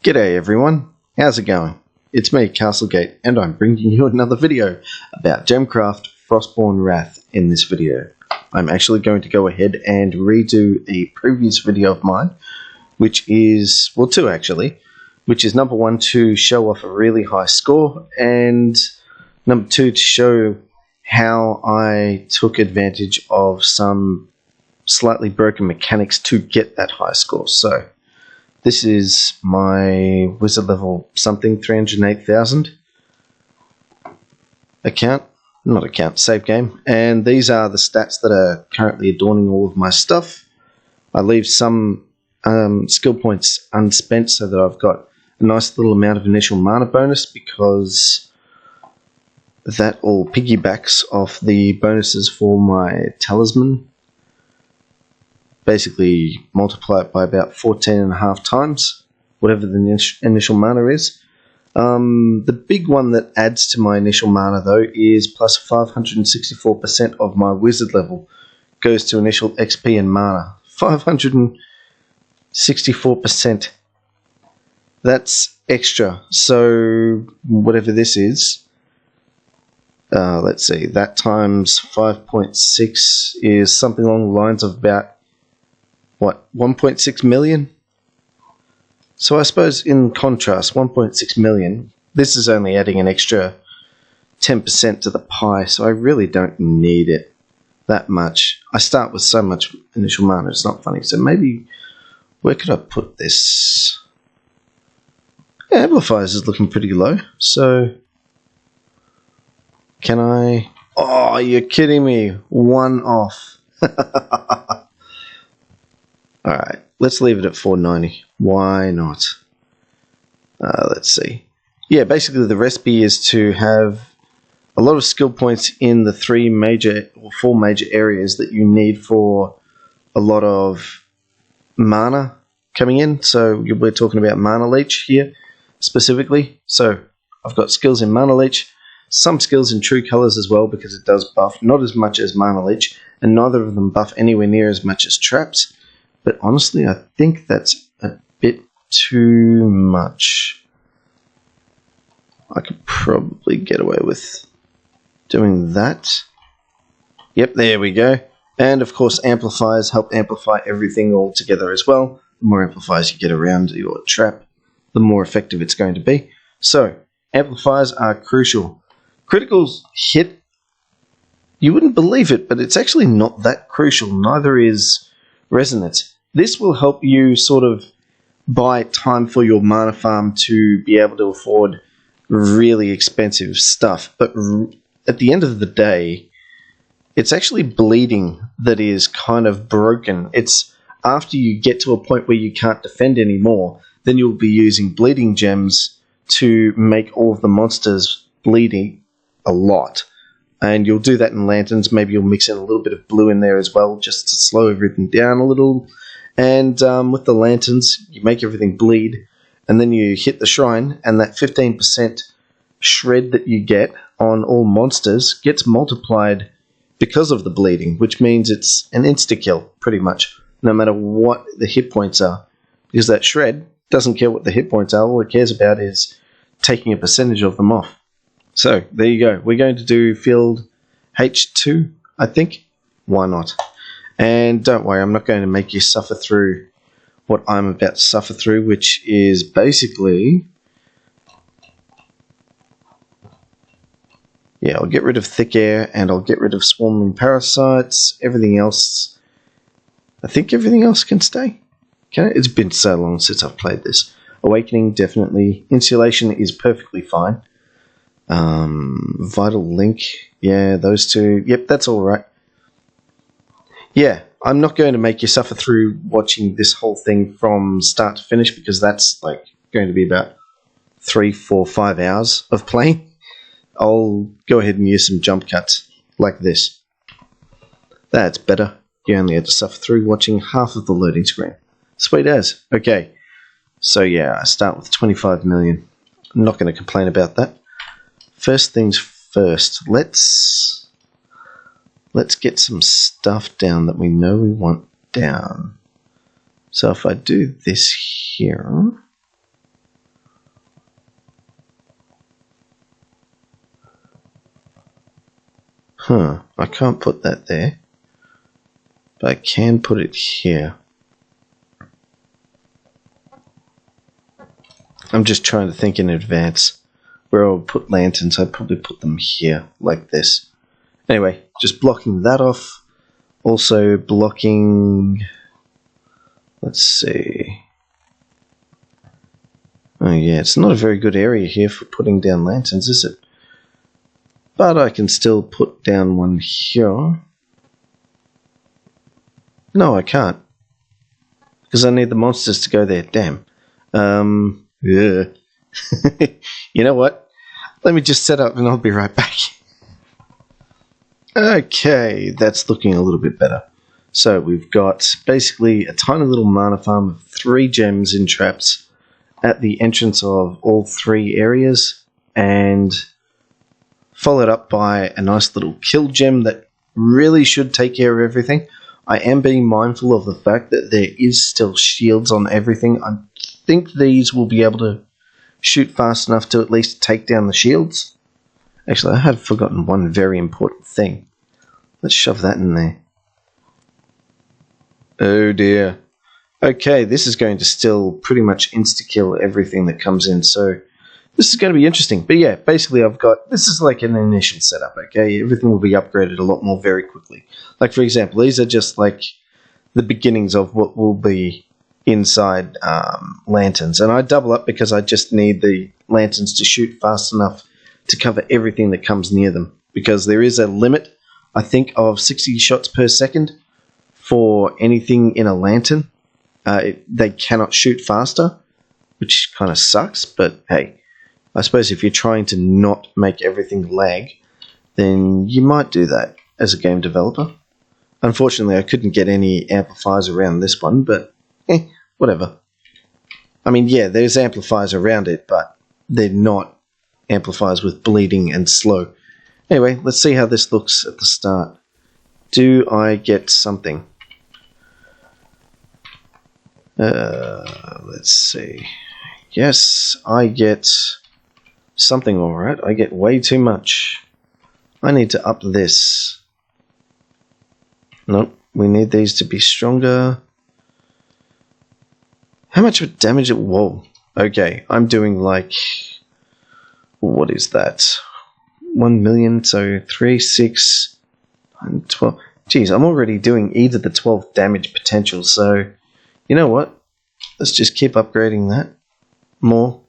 G'day everyone, how's it going? It's me, Castlegate, and I'm bringing you another video about Gemcraft Frostborn Wrath. In this video, I'm actually going to go ahead and redo a previous video of mine, which is, well, two actually, which is number one to show off a really high score, and number two to show how I took advantage of some slightly broken mechanics to get that high score. So this is my wizard level something 308,000 save game, and these are the stats that are currently adorning all of my stuff. I leave some skill points unspent so that I've got a nice little amount of initial mana bonus, because that all piggybacks off the bonuses for my talisman. Basically multiply it by about 14.5 times, whatever the initial mana is. The big one that adds to my initial mana though is plus 564% of my wizard level goes to initial XP and mana. 564%. That's extra. So whatever this is, let's see, that times 5.6 is something along the lines of about, what, 1.6 million? So I suppose in contrast, 1.6 million, this is only adding an extra 10% to the pie, so I really don't need it that much. I start with so much initial mana, it's not funny. So maybe, where could I put this? Yeah, amplifiers is looking pretty low, so can I? Oh, you're kidding me, one off. Alright, let's leave it at 490. Why not? Let's see. Yeah, basically the recipe is to have a lot of skill points in the 4 major areas that you need for a lot of mana coming in. So we're talking about mana leech here specifically. So I've got skills in mana leech, some skills in true colors as well, because it does buff, not as much as mana leech, and neither of them buff anywhere near as much as traps. But honestly, I think that's a bit too much. I could probably get away with doing that. Yep, there we go. And of course, amplifiers help amplify everything all together as well. The more amplifiers you get around your trap, the more effective it's going to be. So, amplifiers are crucial. Criticals hit, you wouldn't believe it, but it's actually not that crucial. Neither is resonance. This will help you sort of buy time for your mana farm to be able to afford really expensive stuff. But at the end of the day, it's actually bleeding that is kind of broken. It's after you get to a point where you can't defend anymore, then you'll be using bleeding gems to make all of the monsters bleeding a lot. And you'll do that in lanterns. Maybe you'll mix in a little bit of blue in there as well, just to slow everything down a little. And with the lanterns, you make everything bleed, and then you hit the shrine, and that 15% shred that you get on all monsters gets multiplied because of the bleeding, which means it's an insta-kill, pretty much, no matter what the hit points are. Because that shred doesn't care what the hit points are, all it cares about is taking a percentage of them off. So, there you go. We're going to do field H2, I think. Why not? And don't worry, I'm not going to make you suffer through what I'm about to suffer through, which is basically... yeah, I'll get rid of thick air, and I'll get rid of swarming parasites. Everything else... I think everything else can stay. Can it? It's been so long since I've played this. Awakening, definitely. Insulation is perfectly fine. Vital Link, yeah, those two, yep, that's alright. Yeah, I'm not going to make you suffer through watching this whole thing from start to finish, because that's like going to be about 3, 4, 5 hours of playing. I'll go ahead and use some jump cuts like this. That's better. You only had to suffer through watching half of the loading screen. Sweet as. Okay, so yeah, I start with 25 million. I'm not going to complain about that. First things first, let's get some stuff down that we know we want down. So if I do this here, I can't put that there. But I can put it here. I'm just trying to think in advance. Where I'll put lanterns, I'd probably put them here, like this. Anyway, just blocking that off. Also blocking... Let's see... Oh yeah, it's not a very good area here for putting down lanterns, is it? But I can still put down one here. No, I can't. Because I need the monsters to go there. Damn. Yeah. You know what? Let me just set up and I'll be right back. Okay, that's looking a little bit better. So we've got basically a tiny little mana farm of 3 gems in traps at the entrance of all 3 areas, and followed up by a nice little kill gem that really should take care of everything. I am being mindful of the fact that there is still shields on everything. I think these will be able to shoot fast enough to at least take down the shields. Actually, I have forgotten one very important thing. Let's shove that in there. Oh dear. Okay, this is going to still pretty much insta-kill everything that comes in, so this is going to be interesting. But yeah, basically I've got, this is like an initial setup, okay? Everything will be upgraded a lot more very quickly. Like for example, these are just like the beginnings of what will be inside lanterns. And I double up because I just need the lanterns to shoot fast enough to cover everything that comes near them. Because there is a limit, I think, of 60 shots per second for anything in a lantern. They cannot shoot faster, which kind of sucks, but hey, I suppose if you're trying to not make everything lag, then you might do that as a game developer. Unfortunately, I couldn't get any amplifiers around this one, but whatever. I mean, yeah, there's amplifiers around it, but they're not amplifiers with bleeding and slow. Anyway, let's see how this looks at the start. Do I get something? Let's see. Yes, I get something alright. I get way too much. I need to up this. Nope, we need these to be stronger. How much would damage it? Whoa. Okay, I'm doing like... What is that? 1 million, so 3, 6, and 12. Jeez, I'm already doing either the 12 damage potential, so... You know what? Let's just keep upgrading that. More.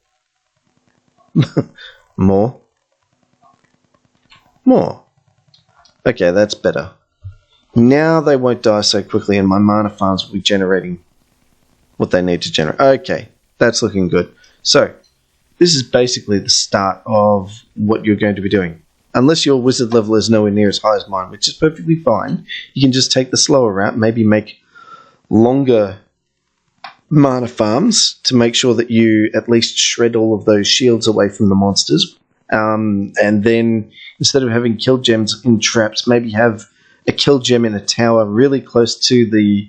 More. More. Okay, that's better. Now they won't die so quickly and my mana farms will be generating what they need to generate. Okay, that's looking good. So, this is basically the start of what you're going to be doing. Unless your wizard level is nowhere near as high as mine, which is perfectly fine, you can just take the slower route, maybe make longer mana farms to make sure that you at least shred all of those shields away from the monsters. And then instead of having kill gems in traps, maybe have a kill gem in a tower really close to the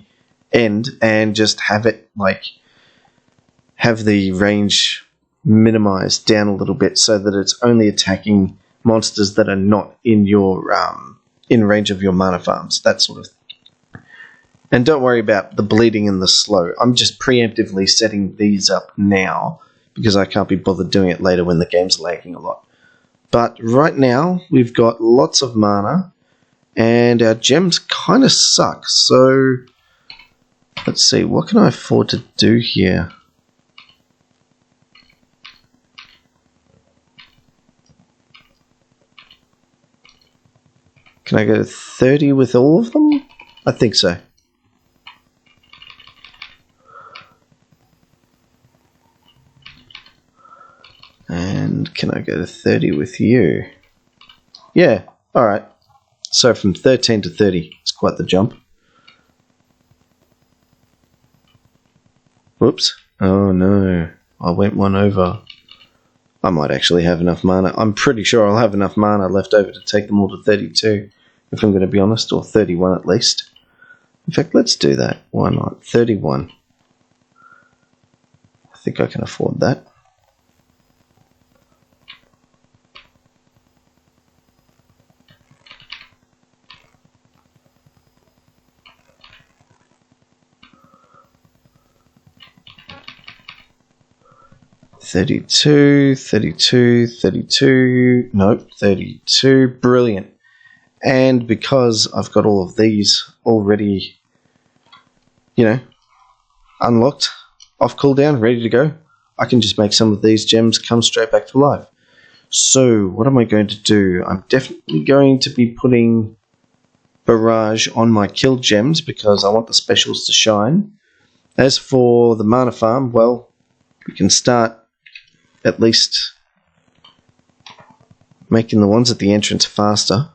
end and just have it like have the range minimized down a little bit so that it's only attacking monsters that are not in your in range of your mana farms, that sort of thing. And don't worry about the bleeding and the slow. I'm just preemptively setting these up now because I can't be bothered doing it later when the game's lagging a lot. But right now, we've got lots of mana and our gems kind of suck. So, let's see, what can I afford to do here? Can I go to 30 with all of them? I think so. And can I go to 30 with you? Yeah, alright. So from 13 to 30, it's quite the jump. Whoops. Oh no, I went one over. I might actually have enough mana. I'm pretty sure I'll have enough mana left over to take them all to 32, if I'm going to be honest, or 31 at least. In fact, let's do that. Why not? 31. I think I can afford that. 32, 32, 32, nope, 32, brilliant. And because I've got all of these already, unlocked, off cooldown, ready to go, I can just make some of these gems come straight back to life. So, what am I going to do? I'm definitely going to be putting Barrage on my kill gems because I want the specials to shine. As for the mana farm, well, we can start at least making the ones at the entrance faster.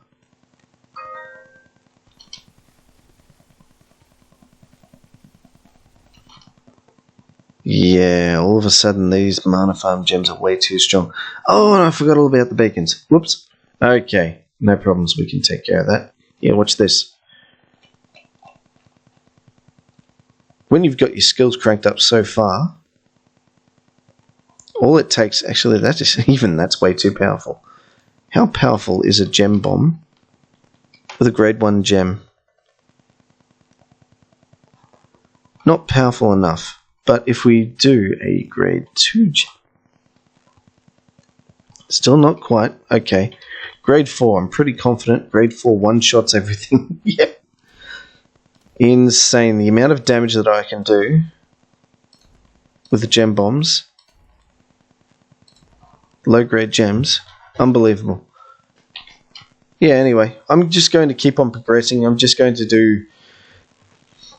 Yeah, all of a sudden these mana farm gems are way too strong. Oh, and I forgot all about the beacons. Whoops. Okay, no problems. We can take care of that. Yeah, watch this. When you've got your skills cranked up so far, all it takes, actually, that's way too powerful. How powerful is a gem bomb with a grade 1 gem? Not powerful enough. But if we do a grade 2 gem, still not quite. Okay. Grade 4, I'm pretty confident. Grade 4 one-shots everything. Yep. Insane. The amount of damage that I can do with the gem bombs. Low-grade gems. Unbelievable. Yeah, anyway. I'm just going to keep on progressing. I'm just going to do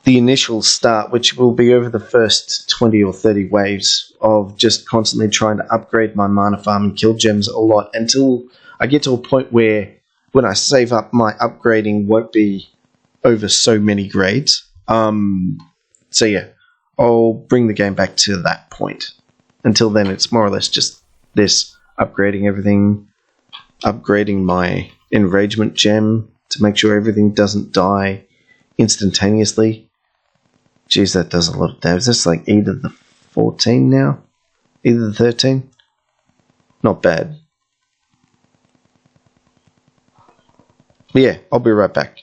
the initial start, which will be over the first 20 or 30 waves of just constantly trying to upgrade my mana farm and kill gems a lot until I get to a point where when I save up, my upgrading won't be over so many grades. So yeah, I'll bring the game back to that point. Until then, it's more or less just this, upgrading everything, upgrading my enragement gem to make sure everything doesn't die instantaneously. Jeez, that does a lot of damage. That's like either the 14 now, either the 13. Not bad. But yeah, I'll be right back.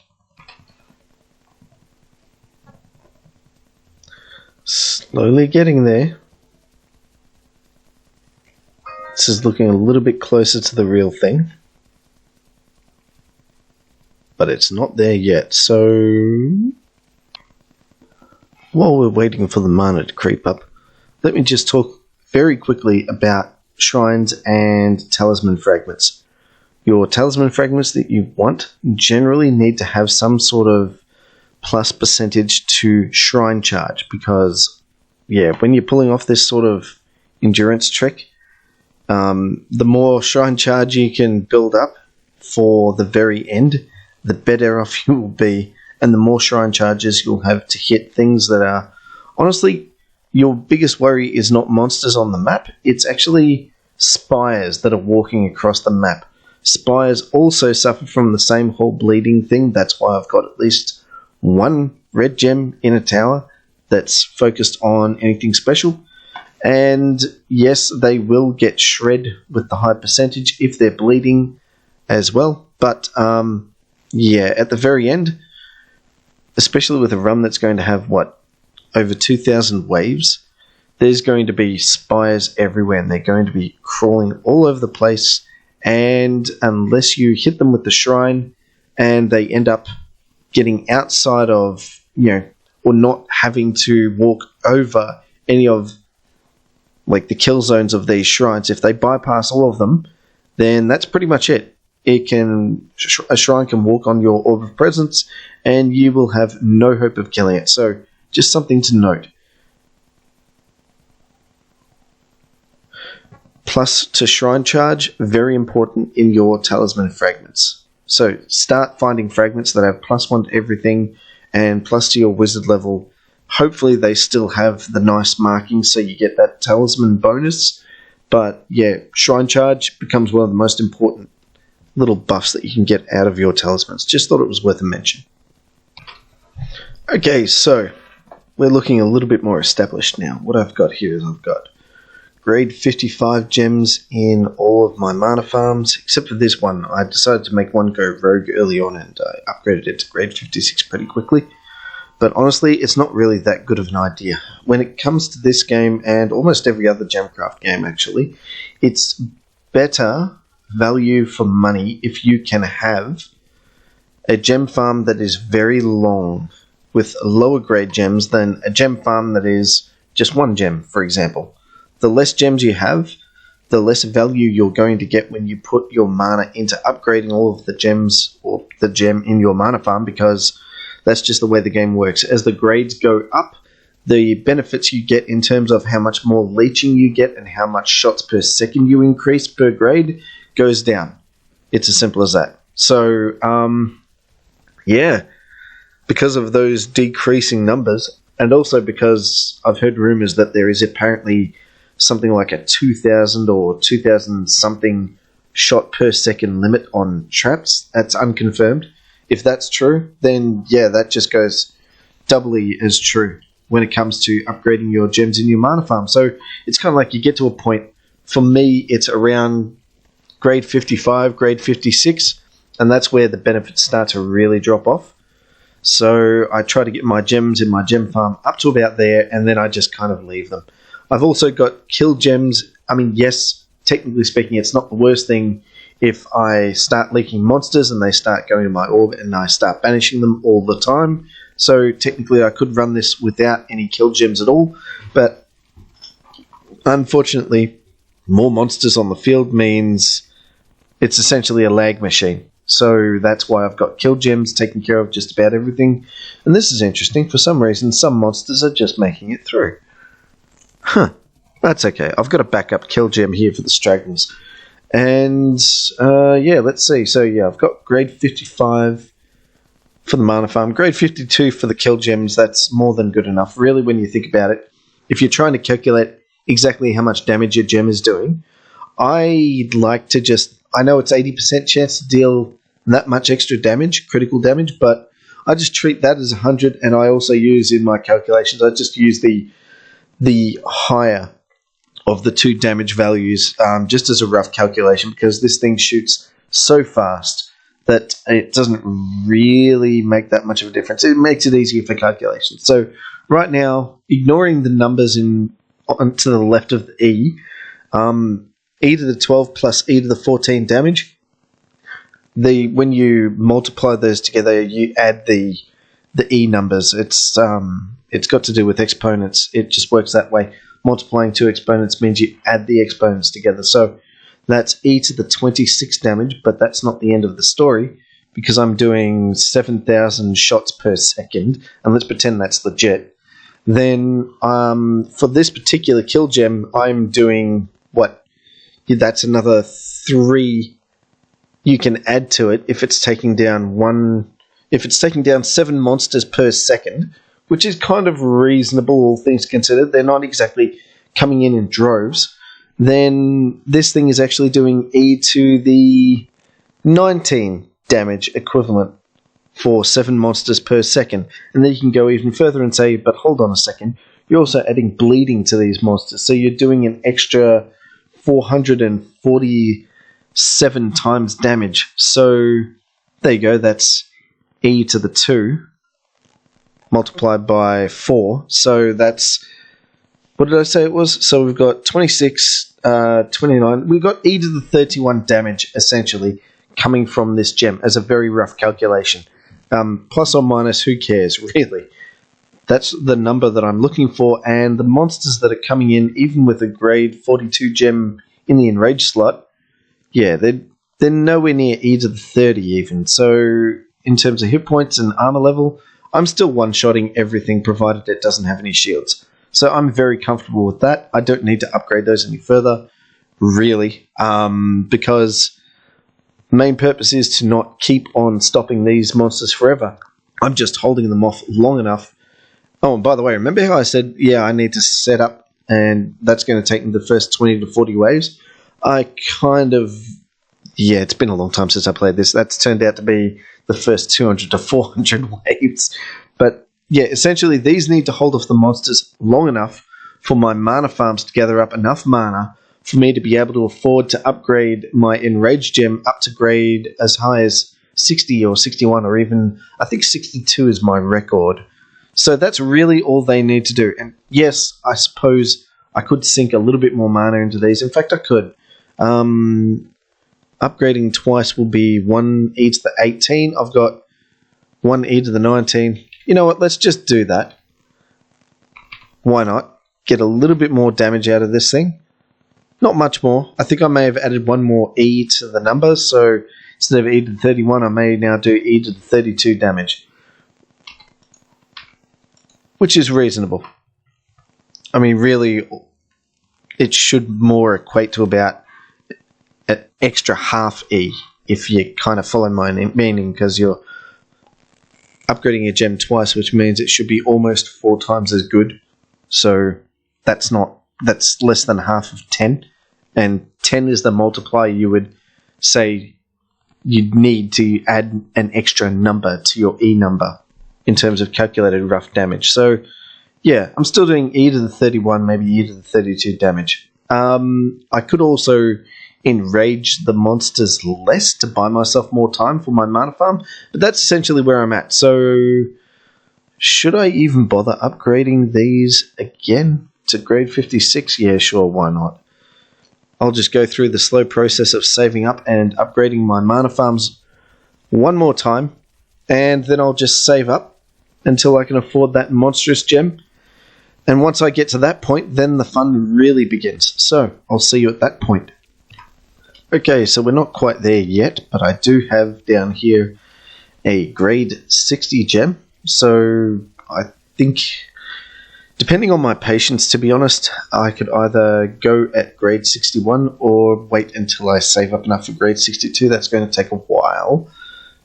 Slowly getting there. This is looking a little bit closer to the real thing. But it's not there yet, so while we're waiting for the mana to creep up, let me just talk very quickly about shrines and talisman fragments. Your talisman fragments that you want generally need to have some sort of plus percentage to shrine charge because, yeah, when you're pulling off this sort of endurance trick, the more shrine charge you can build up for the very end, the better off you will be, and the more shrine charges you'll have to hit things that are, honestly, your biggest worry is not monsters on the map, it's actually spires that are walking across the map. Spires also suffer from the same whole bleeding thing, that's why I've got at least one red gem in a tower that's focused on anything special. And yes, they will get shred with the high percentage if they're bleeding as well, but yeah, at the very end, especially with a run that's going to have, over 2,000 waves, there's going to be spires everywhere, and they're going to be crawling all over the place, and unless you hit them with the shrine, and they end up getting outside of, or not having to walk over any of, the kill zones of these shrines, if they bypass all of them, then that's pretty much it. A shrine can walk on your orb of presence, and you will have no hope of killing it. So, just something to note. Plus to shrine charge, very important in your talisman fragments. So, start finding fragments that have +1 to everything, and plus to your wizard level. Hopefully they still have the nice markings so you get that talisman bonus. But yeah, shrine charge becomes one of the most important little buffs that you can get out of your talismans. Just thought it was worth a mention. Okay, so we're looking a little bit more established now. What I've got here is I've got grade 55 gems in all of my mana farms, except for this one. I decided to make one go rogue early on, and I upgraded it to grade 56 pretty quickly. but honestly, it's not really that good of an idea. When it comes to this game, and almost every other Gemcraft game actually, it's better value for money if you can have a gem farm that is very long with lower grade gems than a gem farm that is just one gem, for example. The less gems you have, the less value you're going to get when you put your mana into upgrading all of the gems or the gem in your mana farm, because that's just the way the game works. As the grades go up, the benefits you get in terms of how much more leeching you get and how much shots per second you increase per grade goes down. It's as simple as that. So, yeah, because of those decreasing numbers, and also because I've heard rumors that there is apparently something like a 2,000 or 2,000 something shot per second limit on traps. That's unconfirmed. If that's true, then yeah, that just goes doubly as true when it comes to upgrading your gems in your mana farm. So it's kind of like you get to a point, for me, it's around grade 55, grade 56, and that's where the benefits start to really drop off. So I try to get my gems in my gem farm up to about there, and then I just kind of leave them. I've also got kill gems. I mean, yes, technically speaking, it's not the worst thing if I start leaking monsters and they start going to my orb and I start banishing them all the time. So technically I could run this without any kill gems at all, but unfortunately more monsters on the field means it's essentially a lag machine. So that's why I've got kill gems taking care of just about everything. And this is interesting. For some reason, some monsters are just making it through. Huh. That's okay. I've got a backup kill gem here for the stragglers. And, yeah, let's see. So, yeah, I've got grade 55 for the mana farm. Grade 52 for the kill gems. That's more than good enough, really, when you think about it. If you're trying to calculate exactly how much damage your gem is doing, I'd like to just... I know it's 80% chance to deal that much extra damage, critical damage, but I just treat that as 100, and I also use in my calculations, I just use the higher of the two damage values, just as a rough calculation, because this thing shoots so fast that it doesn't really make that much of a difference. It makes it easier for calculation. So right now, ignoring the numbers to the left of the E, E to the 12 plus E to the 14 damage, when you multiply those together, you add the E numbers. It's got to do with exponents. It just works that way. Multiplying two exponents means you add the exponents together. So that's E to the 26 damage, but that's not the end of the story, because I'm doing 7,000 shots per second, and let's pretend that's legit. Then for this particular kill gem, I'm doing what? Yeah, that's another 3 you can add to it if it's taking down 7 monsters per second, which is kind of reasonable, all things considered. They're not exactly coming in droves. Then this thing is actually doing E to the 19 damage equivalent for 7 monsters per second. And then you can go even further and say, but hold on a second, you're also adding bleeding to these monsters. So you're doing an extra 447 times damage. So there you go, that's E to the 2 multiplied by 4. So that's, what did I say it was? So we've got 26, 29. We've got E to the 31 damage, essentially, coming from this gem as a very rough calculation. Plus or minus, who cares, really? That's the number that I'm looking for, and the monsters that are coming in, even with a grade 42 gem in the enrage slot, yeah, they're nowhere near E to the 30 even. So in terms of hit points and armor level, I'm still one-shotting everything, provided it doesn't have any shields. So I'm very comfortable with that. I don't need to upgrade those any further, really, because the main purpose is to not keep on stopping these monsters forever. I'm just holding them off long enough. Oh, and by the way, remember how I said, yeah, I need to set up, and that's going to take me the first 20 to 40 waves? I kind of... Yeah, it's been a long time since I played this. That's turned out to be the first 200 to 400 waves. But yeah, essentially these need to hold off the monsters long enough for my mana farms to gather up enough mana for me to be able to afford to upgrade my enrage gem up to grade as high as 60 or 61, or even, I think 62 is my record. So that's really all they need to do. And yes, I suppose I could sink a little bit more mana into these. In fact, I could. Upgrading twice will be 1e to the 18. I've got 1e to the 19. You know what? Let's just do that. Why not? Get a little bit more damage out of this thing. Not much more. I think I may have added one more e to the number. So instead of e to the 31, I may now do e to the 32 damage. Which is reasonable. I mean, really, it should more equate to about an extra half E, if you kind of follow my meaning, because you're upgrading your gem twice, which means it should be almost 4 times as good. So that's less than half of 10, and 10 is the multiplier you would say you'd need to add an extra number to your E number in terms of calculated rough damage. So yeah, I'm still doing e to the 31, maybe e to the 32 damage. I could also enrage the monsters less to buy myself more time for my mana farm, but that's essentially where I'm at. So should I even bother upgrading these again to grade 56? Yeah, sure, why not? I'll just go through the slow process of saving up and upgrading my mana farms one more time, and then I'll just save up until I can afford that monstrous gem. And once I get to that point, then the fun really begins. So I'll see you at that point. Okay, so we're not quite there yet, but I do have down here a grade 60 gem. So I think, depending on my patience, to be honest, I could either go at grade 61 or wait until I save up enough for grade 62. That's going to take a while,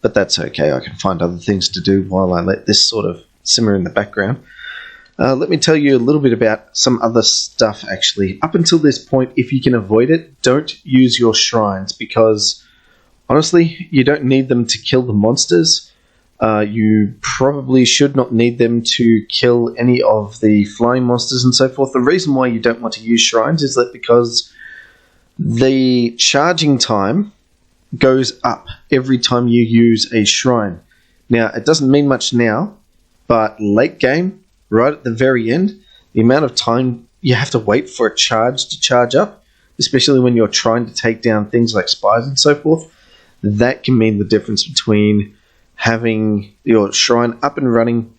but that's okay. I can find other things to do while I let this sort of simmer in the background. Let me tell you a little bit about some other stuff, actually. Up until this point, if you can avoid it, don't use your shrines, because honestly, you don't need them to kill the monsters. You probably should not need them to kill any of the flying monsters and so forth. The reason why you don't want to use shrines is that because the charging time goes up every time you use a shrine. Now, it doesn't mean much now, but late game, right at the very end, the amount of time you have to wait for a charge to charge up, especially when you're trying to take down things like spies and so forth, that can mean the difference between having your shrine up and running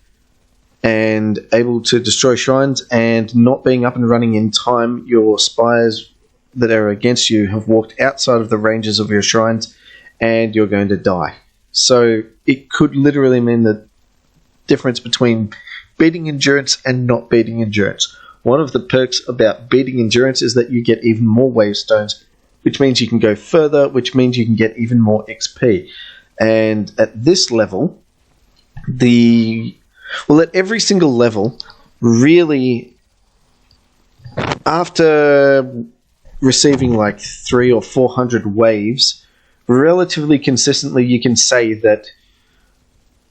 and able to destroy shrines and not being up and running in time. Your spies that are against you have walked outside of the ranges of your shrines and you're going to die. So it could literally mean the difference between beating endurance and not beating endurance. One of the perks about beating endurance is that you get even more wave stones, which means you can go further, which means you can get even more XP. And at this level, at every single level, really, after receiving like 300 or 400 waves, relatively consistently you can say that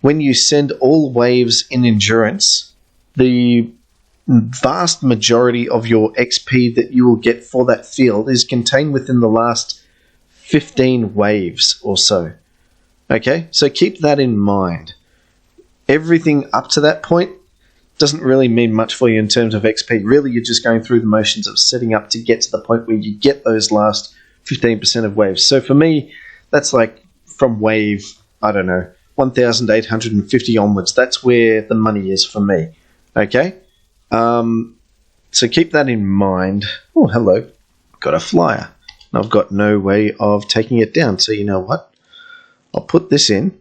when you send all waves in endurance, the vast majority of your XP that you will get for that field is contained within the last 15 waves or so. Okay, so keep that in mind. Everything up to that point doesn't really mean much for you in terms of XP. Really, you're just going through the motions of setting up to get to the point where you get those last 15% of waves. So for me, that's like from wave, I don't know, 1,850 onwards. That's where the money is for me. Okay? So keep that in mind. Oh, hello. Got a flyer. I've got no way of taking it down. So you know what? I'll put this in.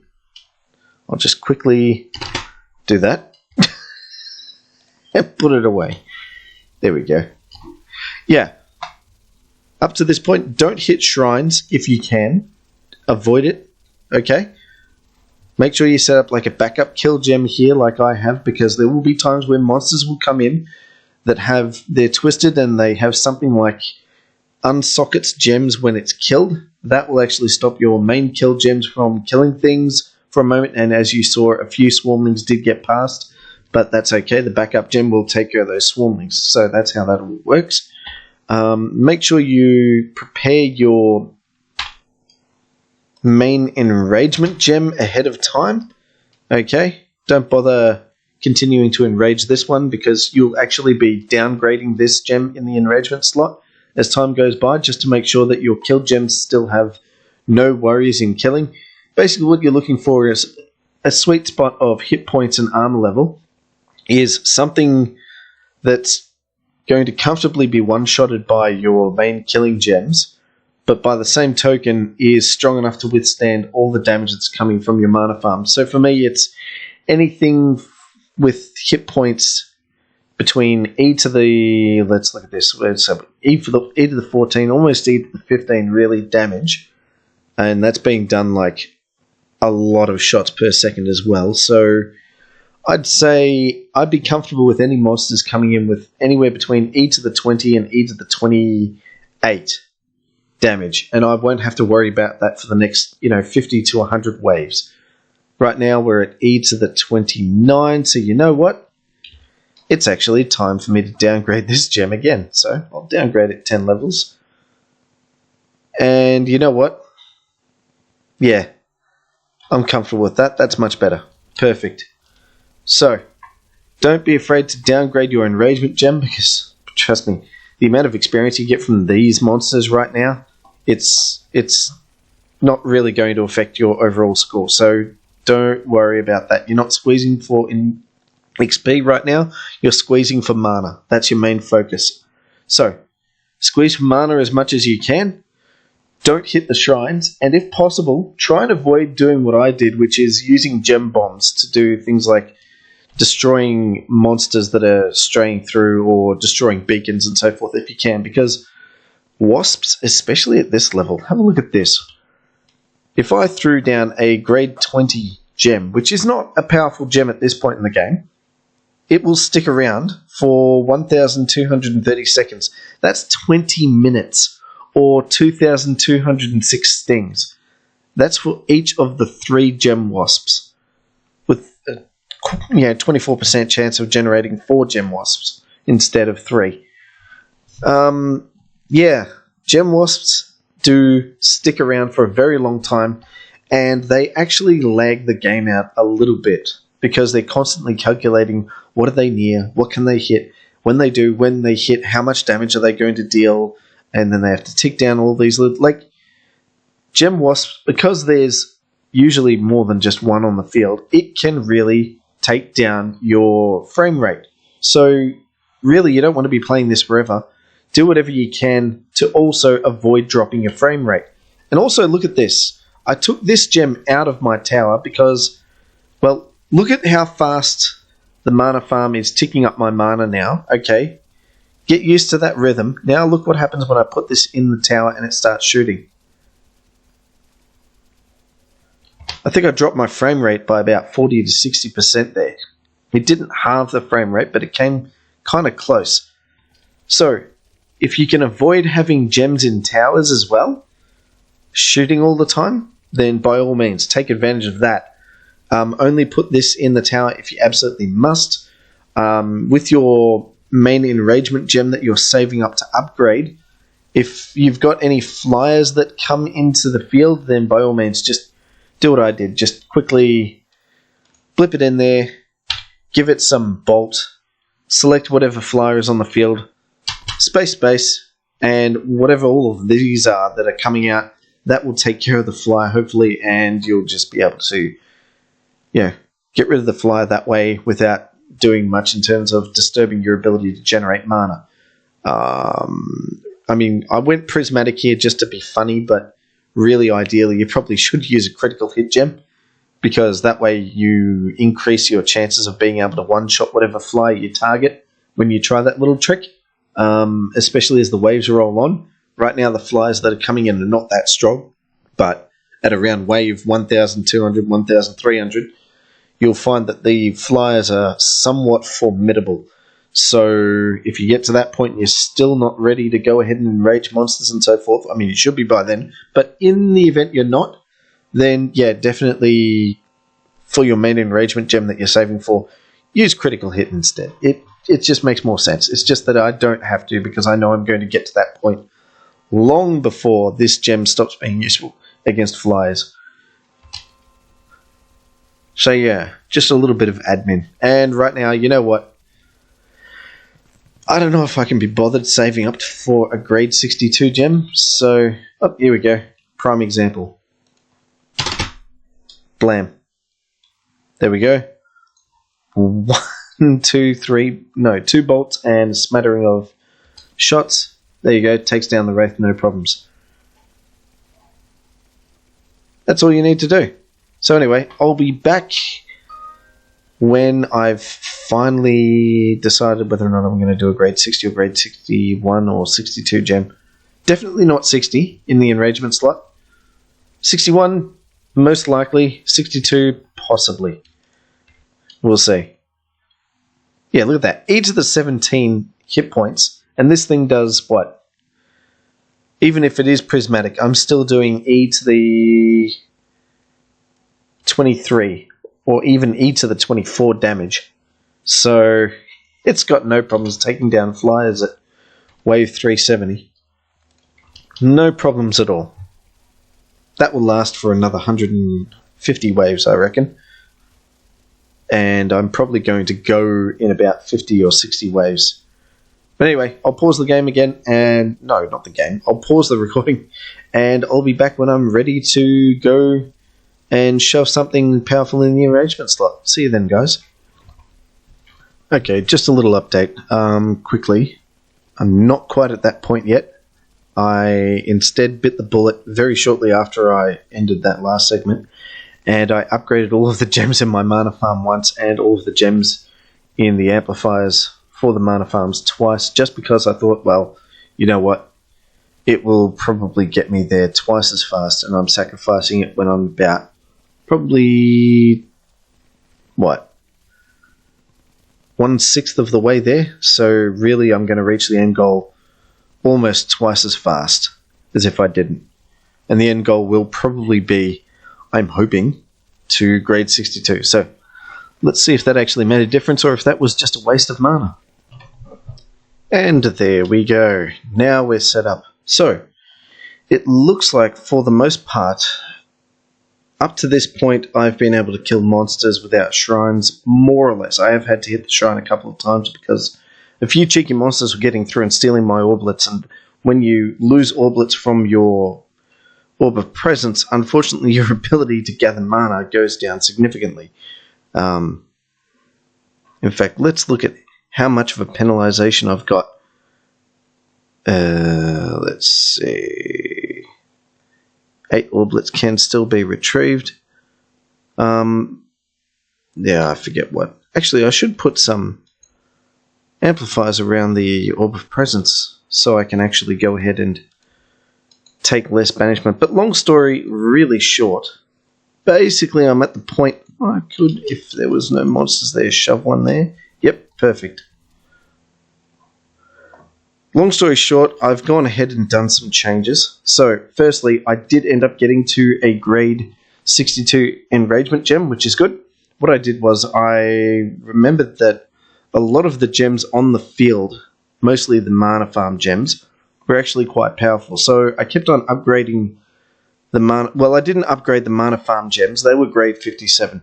I'll just quickly do that. And put it away. There we go. Yeah. Up to this point, don't hit shrines if you can. Avoid it. Okay? Make sure you set up like a backup kill gem here like I have, because there will be times where monsters will come in that they're twisted and they have something like unsockets gems when it's killed. That will actually stop your main kill gems from killing things for a moment, and as you saw, a few swarmlings did get past, but that's okay. The backup gem will take care of those swarmlings, so that's how that all works. Make sure you prepare your main enragement gem ahead of time. Okay, don't bother continuing to enrage this one, because you'll actually be downgrading this gem in the enragement slot as time goes by, just to make sure that your kill gems still have no worries in killing. Basically what you're looking for is a sweet spot of hit points and armor level, is something that's going to comfortably be one-shotted by your main killing gems, but by the same token is strong enough to withstand all the damage that's coming from your mana farm. So for me, it's anything with hit points between E to the, let's look at this, E to the 14, almost E to the 15 really damage, and that's being done like a lot of shots per second as well. So I'd say I'd be comfortable with any monsters coming in with anywhere between E to the 20 and E to the 28 damage, and I won't have to worry about that for the next 50 to 100 waves. Right now we're at E to the 29, so you know what? It's actually time for me to downgrade this gem again. So I'll downgrade it 10 levels. And you know what? Yeah, I'm comfortable with that. That's much better. Perfect. So, don't be afraid to downgrade your enragement gem, because, trust me, the amount of experience you get from these monsters right now, it's not really going to affect your overall score. So, don't worry about that. You're not squeezing for XP right now. You're squeezing for mana. That's your main focus. So, squeeze for mana as much as you can. Don't hit the shrines, and if possible, try and avoid doing what I did, which is using gem bombs to do things like destroying monsters that are straying through, or destroying beacons and so forth if you can, because wasps, especially at this level, have a look at this. If I threw down a grade 20 gem, which is not a powerful gem at this point in the game, it will stick around for 1,230 seconds. That's 20 minutes, or 2,206 stings. That's for each of the 3 gem wasps, with a 24% chance of generating 4 gem wasps instead of 3. Yeah, gem wasps do stick around for a very long time, and they actually lag the game out a little bit, because they're constantly calculating what are they near, what can they hit, when they hit, how much damage are they going to deal, and then they have to tick down all these little, like, gem wasps, because there's usually more than just one on the field, it can really take down your frame rate. So really, you don't want to be playing this forever. Do whatever you can to also avoid dropping your frame rate. And also, look at this. I took this gem out of my tower because, well, look at how fast the mana farm is ticking up my mana now. Okay, get used to that rhythm. Now look what happens when I put this in the tower and it starts shooting. I think I dropped my frame rate by about 40 to 60% there. It didn't halve the frame rate, but it came kind of close. So, if you can avoid having gems in towers as well, shooting all the time, then by all means, take advantage of that. Only put this in the tower if you absolutely must. With your main enragement gem that you're saving up to upgrade, if you've got any flyers that come into the field, then by all means, just do what I did. Just quickly blip it in there, give it some bolt, select whatever flyer is on the field, space, and whatever all of these are that are coming out, that will take care of the flyer, hopefully, and you'll just be able to, get rid of the flyer that way without doing much in terms of disturbing your ability to generate mana. I mean, I went prismatic here just to be funny, but really, ideally, you probably should use a critical hit gem, because that way you increase your chances of being able to one-shot whatever flyer you target when you try that little trick, especially as the waves roll on. Right now, the flyers that are coming in are not that strong, but at around wave 1,200, 1,300, you'll find that the flyers are somewhat formidable. So if you get to that point and you're still not ready to go ahead and enrage monsters and so forth, I mean, you should be by then, but in the event you're not, then yeah, definitely for your main enragement gem that you're saving for, use critical hit instead. It just makes more sense. It's just that I don't have to, because I know I'm going to get to that point long before this gem stops being useful against flyers. So yeah, just a little bit of admin. And right now, you know what? I don't know if I can be bothered saving up for a grade 62 gem. So, oh, here we go. Prime example. Blam. There we go. 1, 2, 3, no, 2 bolts and a smattering of shots. There you go. Takes down the Wraith, no problems. That's all you need to do. So anyway, I'll be back when I've finally decided whether or not I'm going to do a grade 60 or grade 61 or 62 gem. Definitely not 60 in the enragement slot. 61, most likely. 62, possibly. We'll see. Yeah, look at that. E to the 17 hit points. And this thing does what? Even if it is prismatic, I'm still doing E to the 23. Or even E to the 24 damage. So, it's got no problems taking down flyers at wave 370. No problems at all. That will last for another 150 waves, I reckon. And I'm probably going to go in about 50 or 60 waves. But anyway, I'll pause the game again, and... No, not the game. I'll pause the recording, and I'll be back when I'm ready to go and shove something powerful in the enragement slot. See you then, guys. Okay, just a little update. Quickly, I'm not quite at that point yet. I instead bit the bullet very shortly after I ended that last segment, and I upgraded all of the gems in my mana farm once and all of the gems in the amplifiers for the mana farms twice, just because I thought, well, you know what? It will probably get me there twice as fast, and I'm sacrificing it when I'm about probably, what, 1/6 of the way there. So really I'm going to reach the end goal almost twice as fast as if I didn't. And the end goal will probably be, I'm hoping, to grade 62. So let's see if that actually made a difference or if that was just a waste of mana. And there we go. Now we're set up. So it looks like for the most part, up to this point, I've been able to kill monsters without shrines, more or less. I have had to hit the shrine a couple of times because a few cheeky monsters were getting through and stealing my orblets, and when you lose orblets from your Orb of Presence, unfortunately your ability to gather mana goes down significantly. In fact, let's look at how much of a penalization I've got. Let's see. 8 orblets can still be retrieved. Yeah, I forget what. Actually, I should put some amplifiers around the Orb of Presence so I can actually go ahead and take less banishment. But long story, really short. Basically, I'm at the point I could, if there was no monsters there, shove one there. Yep, perfect. Long story short, I've gone ahead and done some changes. So, firstly, I did end up getting to a grade 62 enragement gem, which is good. What I did was I remembered that a lot of the gems on the field, mostly the mana farm gems, were actually quite powerful. So I kept on upgrading the mana... Well, I didn't upgrade the mana farm gems. They were grade 57.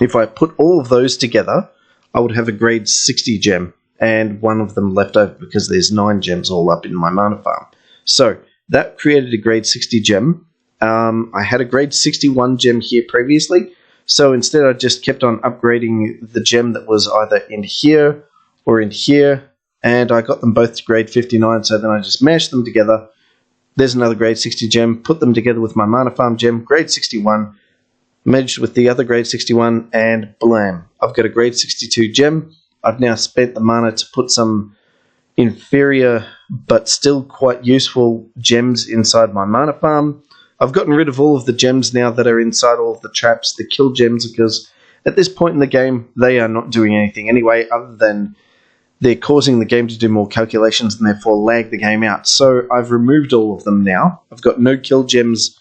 If I put all of those together, I would have a grade 60 gem, and one of them left over because there's 9 gems all up in my mana farm. So that created a grade 60 gem. I had a grade 61 gem here previously, so instead I just kept on upgrading the gem that was either in here or in here, and I got them both to grade 59, so then I just mashed them together. There's another grade 60 gem, put them together with my mana farm gem, grade 61, merged with the other grade 61, and blam, I've got a grade 62 gem. I've now spent the mana to put some inferior but still quite useful gems inside my mana farm. I've gotten rid of all of the gems now that are inside all of the traps, the kill gems, because at this point in the game, they are not doing anything anyway, other than they're causing the game to do more calculations and therefore lag the game out. So I've removed all of them now. I've got no kill gems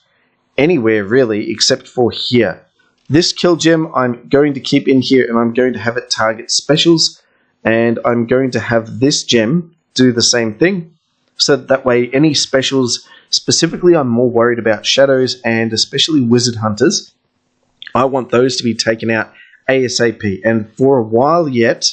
anywhere really, except for here. This kill gem I'm going to keep in here, and I'm going to have it target specials, and I'm going to have this gem do the same thing, so that way any specials, specifically I'm more worried about shadows and especially wizard hunters, I want those to be taken out ASAP. And for a while yet,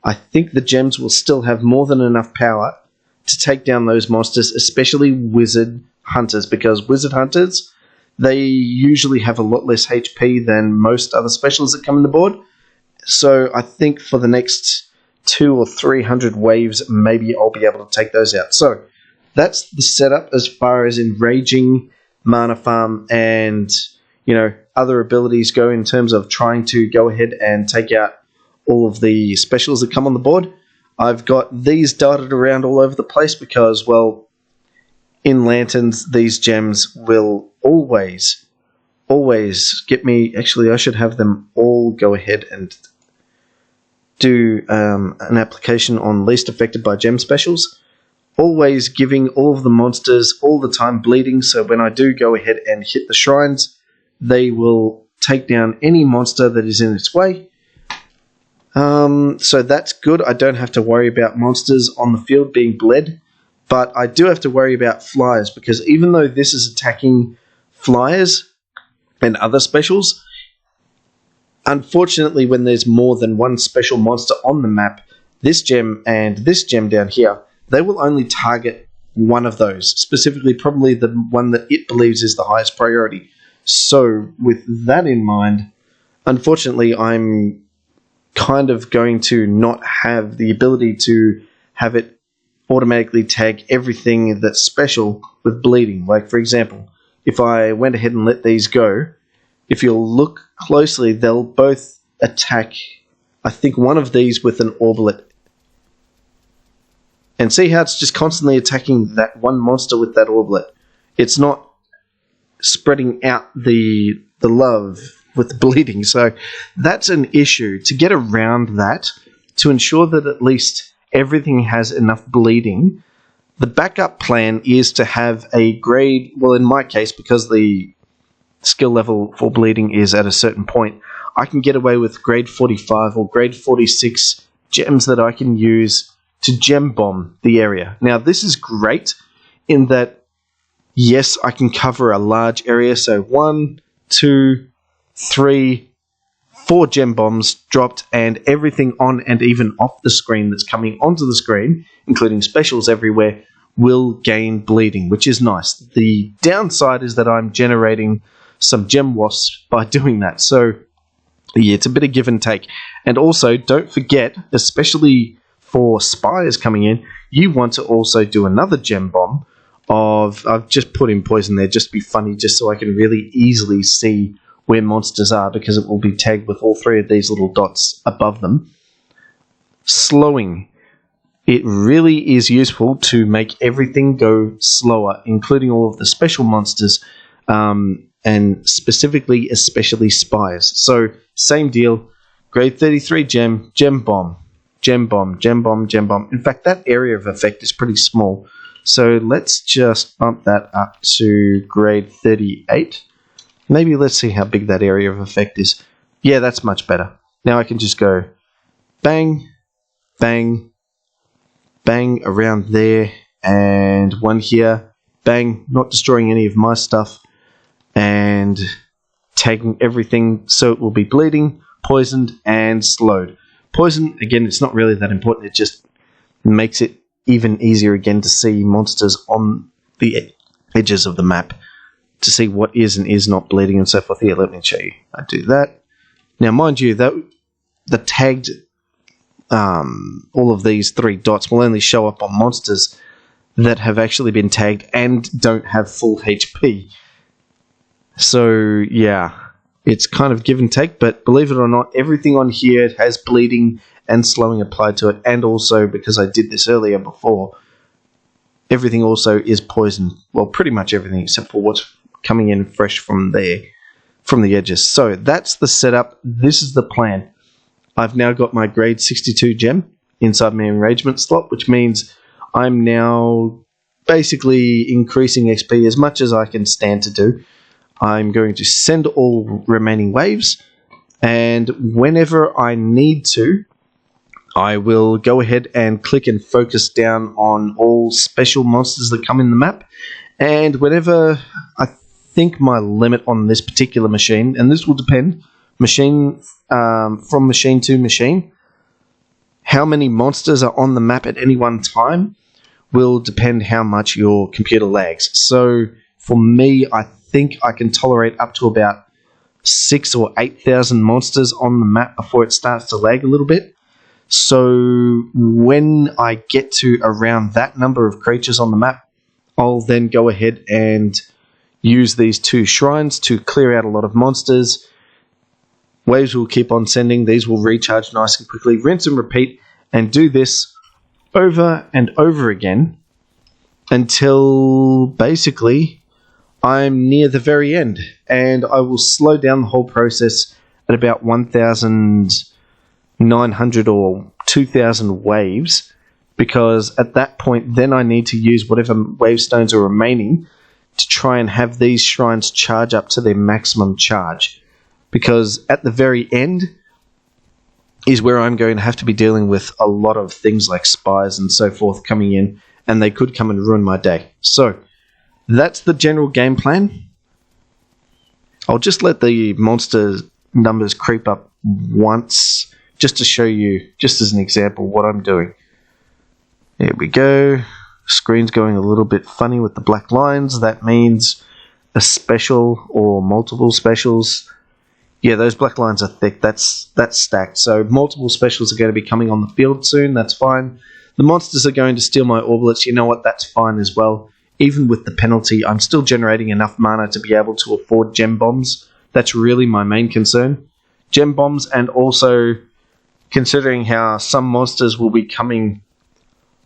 I think the gems will still have more than enough power to take down those monsters, especially wizard hunters, because wizard hunters, they usually have a lot less HP than most other specials that come on the board. So I think for the next 200 or 300 waves, maybe I'll be able to take those out. So that's the setup as far as enraging, mana farm, and other abilities go in terms of trying to go ahead and take out all of the specials that come on the board. I've got these dotted around all over the place because, well, in Lanterns, these gems will always get me. Actually, I should have them all go ahead and do an application on least affected by gem specials. Always giving all of the monsters all the time bleeding, so when I do go ahead and hit the shrines, they will take down any monster that is in its way. So that's good. I don't have to worry about monsters on the field being bled, but I do have to worry about flyers, because even though this is attacking flyers and other specials, unfortunately when there's more than one special monster on the map, this gem and this gem down here, they will only target one of those, specifically probably the one that it believes is the highest priority. So with that in mind, unfortunately I'm kind of going to not have the ability to have it automatically tag everything that's special with bleeding. Like, for example, if I went ahead and let these go, if you'll look closely, they'll both attack, I think, one of these with an orblet. And see how it's just constantly attacking that one monster with that orblet. It's not spreading out the love with the bleeding. So that's an issue. To get around that, to ensure that at least everything has enough bleeding, the backup plan is to have a grade, well, in my case, because the skill level for bleeding is at a certain point, I can get away with grade 45 or grade 46 gems that I can use to gem bomb the area. Now, this is great in that, yes, I can cover a large area. So 1, 2, 3, 4 gem bombs dropped, and everything on and even off the screen that's coming onto the screen, including specials everywhere, will gain bleeding, which is nice. The downside is that I'm generating some gem wasps by doing that. So, yeah, it's a bit of give and take. And also, don't forget, especially for spires coming in, you want to also do another gem bomb of, I've just put in poison there just to be funny, just so I can really easily see where monsters are, because it will be tagged with all 3 of these little dots above them. Slowing. It really is useful to make everything go slower, including all of the special monsters, and specifically, especially spires. So, same deal, grade 33 gem, gem bomb, gem bomb, gem bomb, gem bomb. In fact, that area of effect is pretty small. So let's just bump that up to grade 38. Maybe let's see how big that area of effect is. Yeah, that's much better. Now I can just go bang, bang, bang around there, and one here, bang, not destroying any of my stuff, and tagging everything so it will be bleeding, poisoned, and slowed. Poison, again, it's not really that important, it just makes it even easier again to see monsters on the edges of the map, to see what is and is not bleeding and so forth. Here, let me show you. I do that. Now, mind you, that the tagged, all of these 3 dots will only show up on monsters that have actually been tagged and don't have full HP. So, yeah, it's kind of give and take, but believe it or not, everything on here has bleeding and slowing applied to it, and also, because I did this earlier before, everything also is poison. Well, pretty much everything except for what's coming in fresh from there, from the edges. So that's the setup. This is the plan. I've now got my grade 62 gem inside my enragement slot, which means I'm now basically increasing XP as much as I can stand to do. I'm going to send all remaining waves, and whenever I need to, I will go ahead and click and focus down on all special monsters that come in the map, and whenever I think my limit on this particular machine, and this will depend from machine to machine, how many monsters are on the map at any one time will depend how much your computer lags. So for me, I think I can tolerate up to about 6,000 or 8,000 monsters on the map before it starts to lag a little bit. So when I get to around that number of creatures on the map, I'll then go ahead and use these 2 shrines to clear out a lot of monsters. Waves will keep on sending. These will recharge nice and quickly. Rinse and repeat, and do this over and over again until basically I'm near the very end. And I will slow down the whole process at about 1,900 or 2,000 waves, because at that point then I need to use whatever wave stones are remaining to try and have these shrines charge up to their maximum charge. Because at the very end is where I'm going to have to be dealing with a lot of things like spies and so forth coming in, and they could come and ruin my day. So that's the general game plan. I'll just let the monster numbers creep up once, just to show you, just as an example, what I'm doing. There we go. Screen's going a little bit funny with the black lines. That means a special or multiple specials. Yeah, those black lines are thick. That's stacked. So multiple specials are going to be coming on the field soon. That's fine. The monsters are going to steal my orbulets. You know what? That's fine as well. Even with the penalty, I'm still generating enough mana to be able to afford gem bombs. That's really my main concern. Gem bombs, and also considering how some monsters will be coming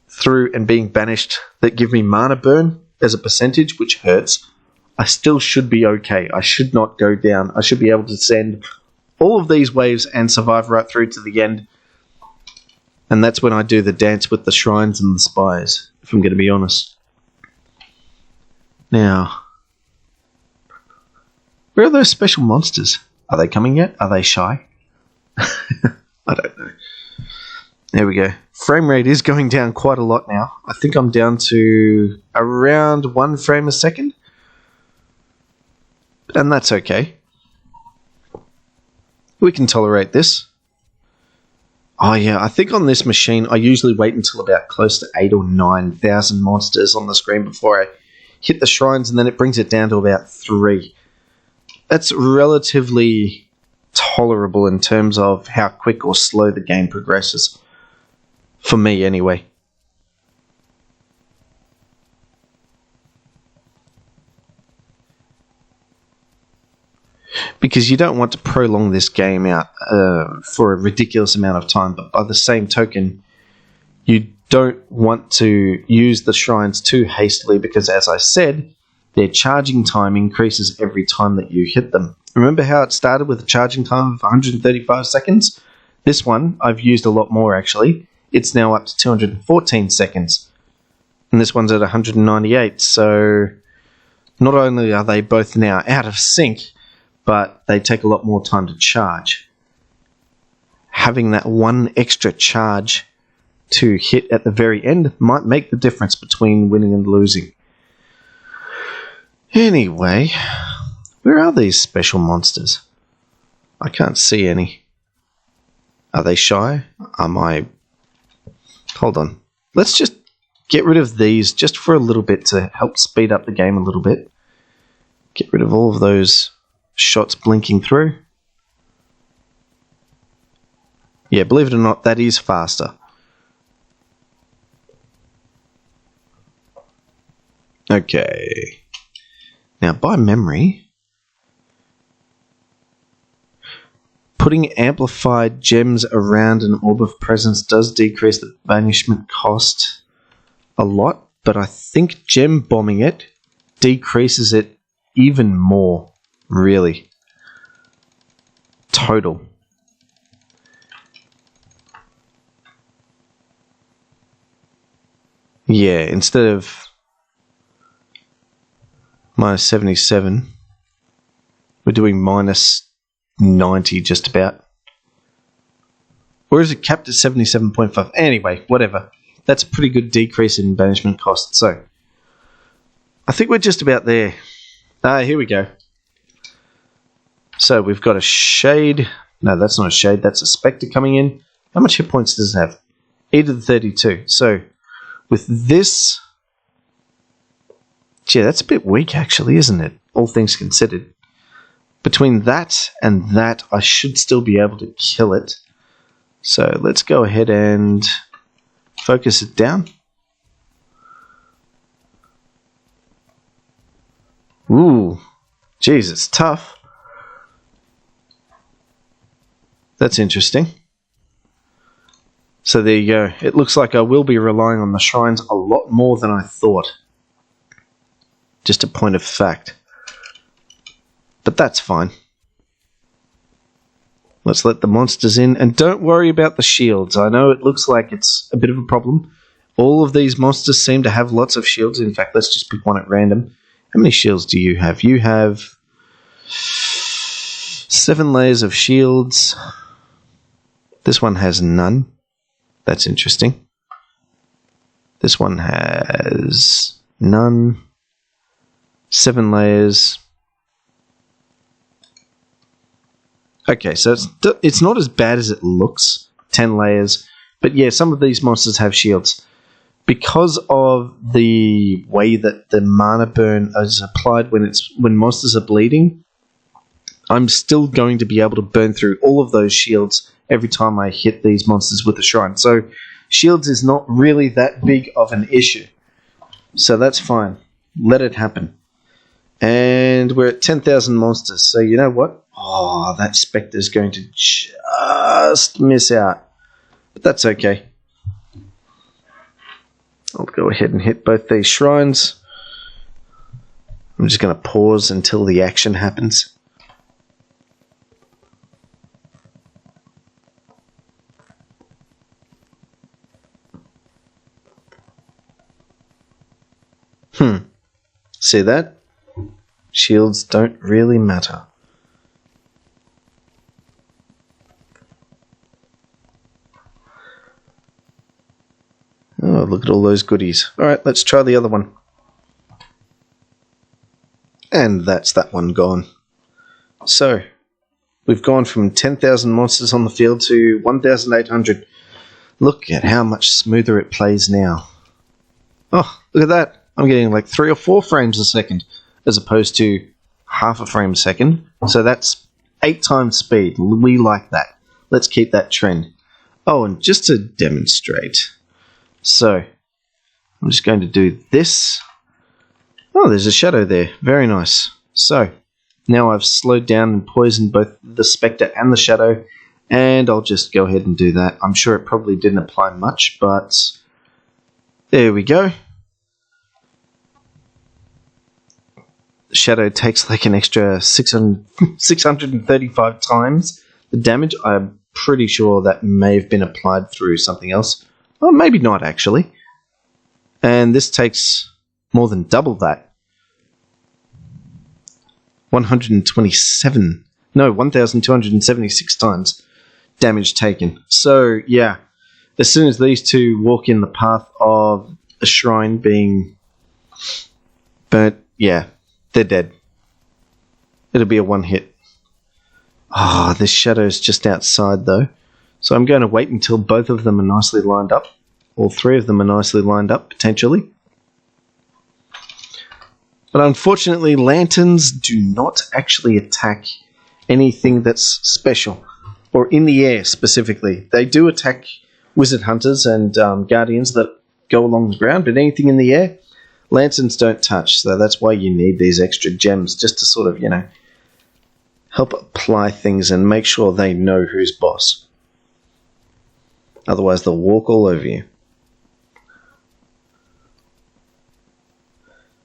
through and being banished that give me mana burn as a percentage, which hurts. I still should be okay. I should not go down. I should be able to send all of these waves and survive right through to the end. And that's when I do the dance with the shrines and the spies, if I'm going to be honest. Now, where are those special monsters? Are they coming yet? Are they shy? I don't know. There we go. Frame rate is going down quite a lot now. I think I'm down to around 1 frame a second. And that's okay. We can tolerate this. Oh yeah, I think on this machine I usually wait until about close to 8,000 or 9,000 monsters on the screen before I hit the shrines, and then it brings it down to about 3. That's relatively tolerable in terms of how quick or slow the game progresses. For me, anyway. Because you don't want to prolong this game out for a ridiculous amount of time, but by the same token, you don't want to use the shrines too hastily, because as I said, their charging time increases every time that you hit them. Remember how it started with a charging time of 135 seconds? This one, I've used a lot more actually. It's now up to 214 seconds. And this one's at 198, so not only are they both now out of sync, but they take a lot more time to charge. Having that one extra charge to hit at the very end might make the difference between winning and losing. Anyway, where are these special monsters? I can't see any. Are they shy? Am I... Hold on. Let's just get rid of these just for a little bit to help speed up the game a little bit. Get rid of all of those shots blinking through. Yeah, believe it or not, that is faster. Okay. Now, by memory, putting amplified gems around an orb of presence does decrease the banishment cost a lot, but I think gem bombing it decreases it even more, really. Total. Yeah, instead of minus 77, we're doing minus 90 just about. Or is it capped at 77.5? Anyway, whatever. That's a pretty good decrease in banishment cost. So, I think we're just about there. Here we go. So we've got a Shade. No, that's not a Shade. That's a Spectre coming in. How much hit points does it have? 8 of the 32. So with this... Gee, that's a bit weak actually, isn't it? All things considered. Between that and that, I should still be able to kill it. So let's go ahead and focus it down. Ooh, geez, it's tough. That's interesting. So there you go. It looks like I will be relying on the shrines a lot more than I thought. Just a point of fact. But that's fine. Let's let the monsters in. And don't worry about the shields. I know it looks like it's a bit of a problem. All of these monsters seem to have lots of shields. In fact, let's just pick one at random. How many shields do you have? You have 7 layers of shields. This one has none. That's interesting. This one has none. 7 layers. Okay, so it's not as bad as it looks. 10 layers. But yeah, some of these monsters have shields. Because of the way that the mana burn is applied when monsters are bleeding, I'm still going to be able to burn through all of those shields every time I hit these monsters with a shrine. So shields is not really that big of an issue. So that's fine. Let it happen. And we're at 10,000 monsters. So you know what? Oh, that Spectre's going to just miss out. But that's okay. I'll go ahead and hit both these shrines. I'm just going to pause until the action happens. See that? Shields don't really matter. Oh, look at all those goodies. Alright, let's try the other one. And that's that one gone. So, we've gone from 10,000 monsters on the field to 1,800. Look at how much smoother it plays now. Oh, look at that. I'm getting like 3 or 4 frames a second, as opposed to half a frame a second. So that's 8 times speed. We like that. Let's keep that trend. Oh, and just to demonstrate... So, I'm just going to do this. Oh, there's a shadow there. Very nice. So, now I've slowed down and poisoned both the Spectre and the shadow, and I'll just go ahead and do that. I'm sure it probably didn't apply much, but there we go. The shadow takes like an extra 635 times the damage. I'm pretty sure that may have been applied through something else. Well, maybe not, actually. And this takes more than double that. 1,276 times damage taken. So, yeah. As soon as these two walk in the path of a shrine being burnt, yeah, they're dead. It'll be a one hit. Ah, this shadow's just outside, though. So I'm going to wait until both of them are nicely lined up. All 3 of them are nicely lined up, potentially. But unfortunately, lanterns do not actually attack anything that's special. Or in the air, specifically. They do attack wizard hunters and guardians that go along the ground, but anything in the air, lanterns don't touch. So that's why you need these extra gems, just to sort of, help apply things and make sure they know who's boss. Otherwise, they'll walk all over you.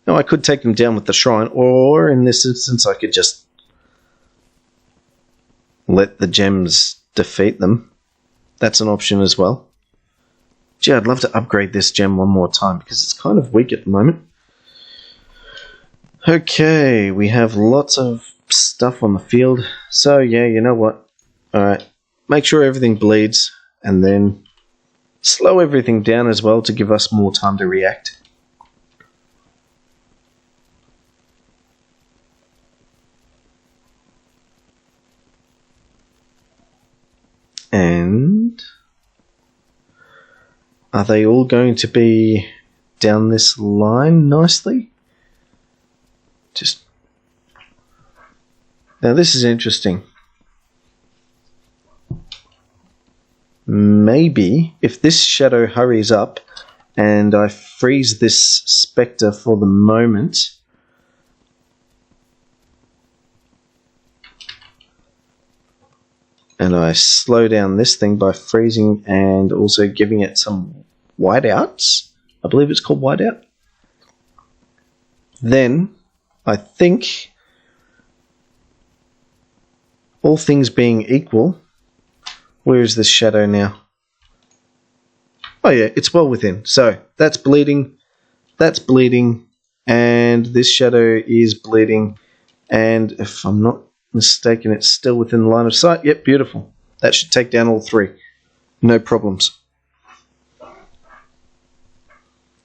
Now, I could take them down with the shrine, or in this instance, I could just let the gems defeat them. That's an option as well. Gee, I'd love to upgrade this gem one more time, because it's kind of weak at the moment. Okay, we have lots of stuff on the field. So, yeah, you know what? Alright, make sure everything bleeds. And then slow everything down as well to give us more time to react. And are they all going to be down this line nicely? Now this is interesting. Maybe if this shadow hurries up and I freeze this spectre for the moment, and I slow down this thing by freezing and also giving it some whiteouts, I believe it's called whiteout, then I think, all things being equal, where is this shadow now? Oh yeah, it's well within. So that's bleeding, and this shadow is bleeding, and if I'm not mistaken, it's still within the line of sight. Yep, beautiful. That should take down all three. No problems.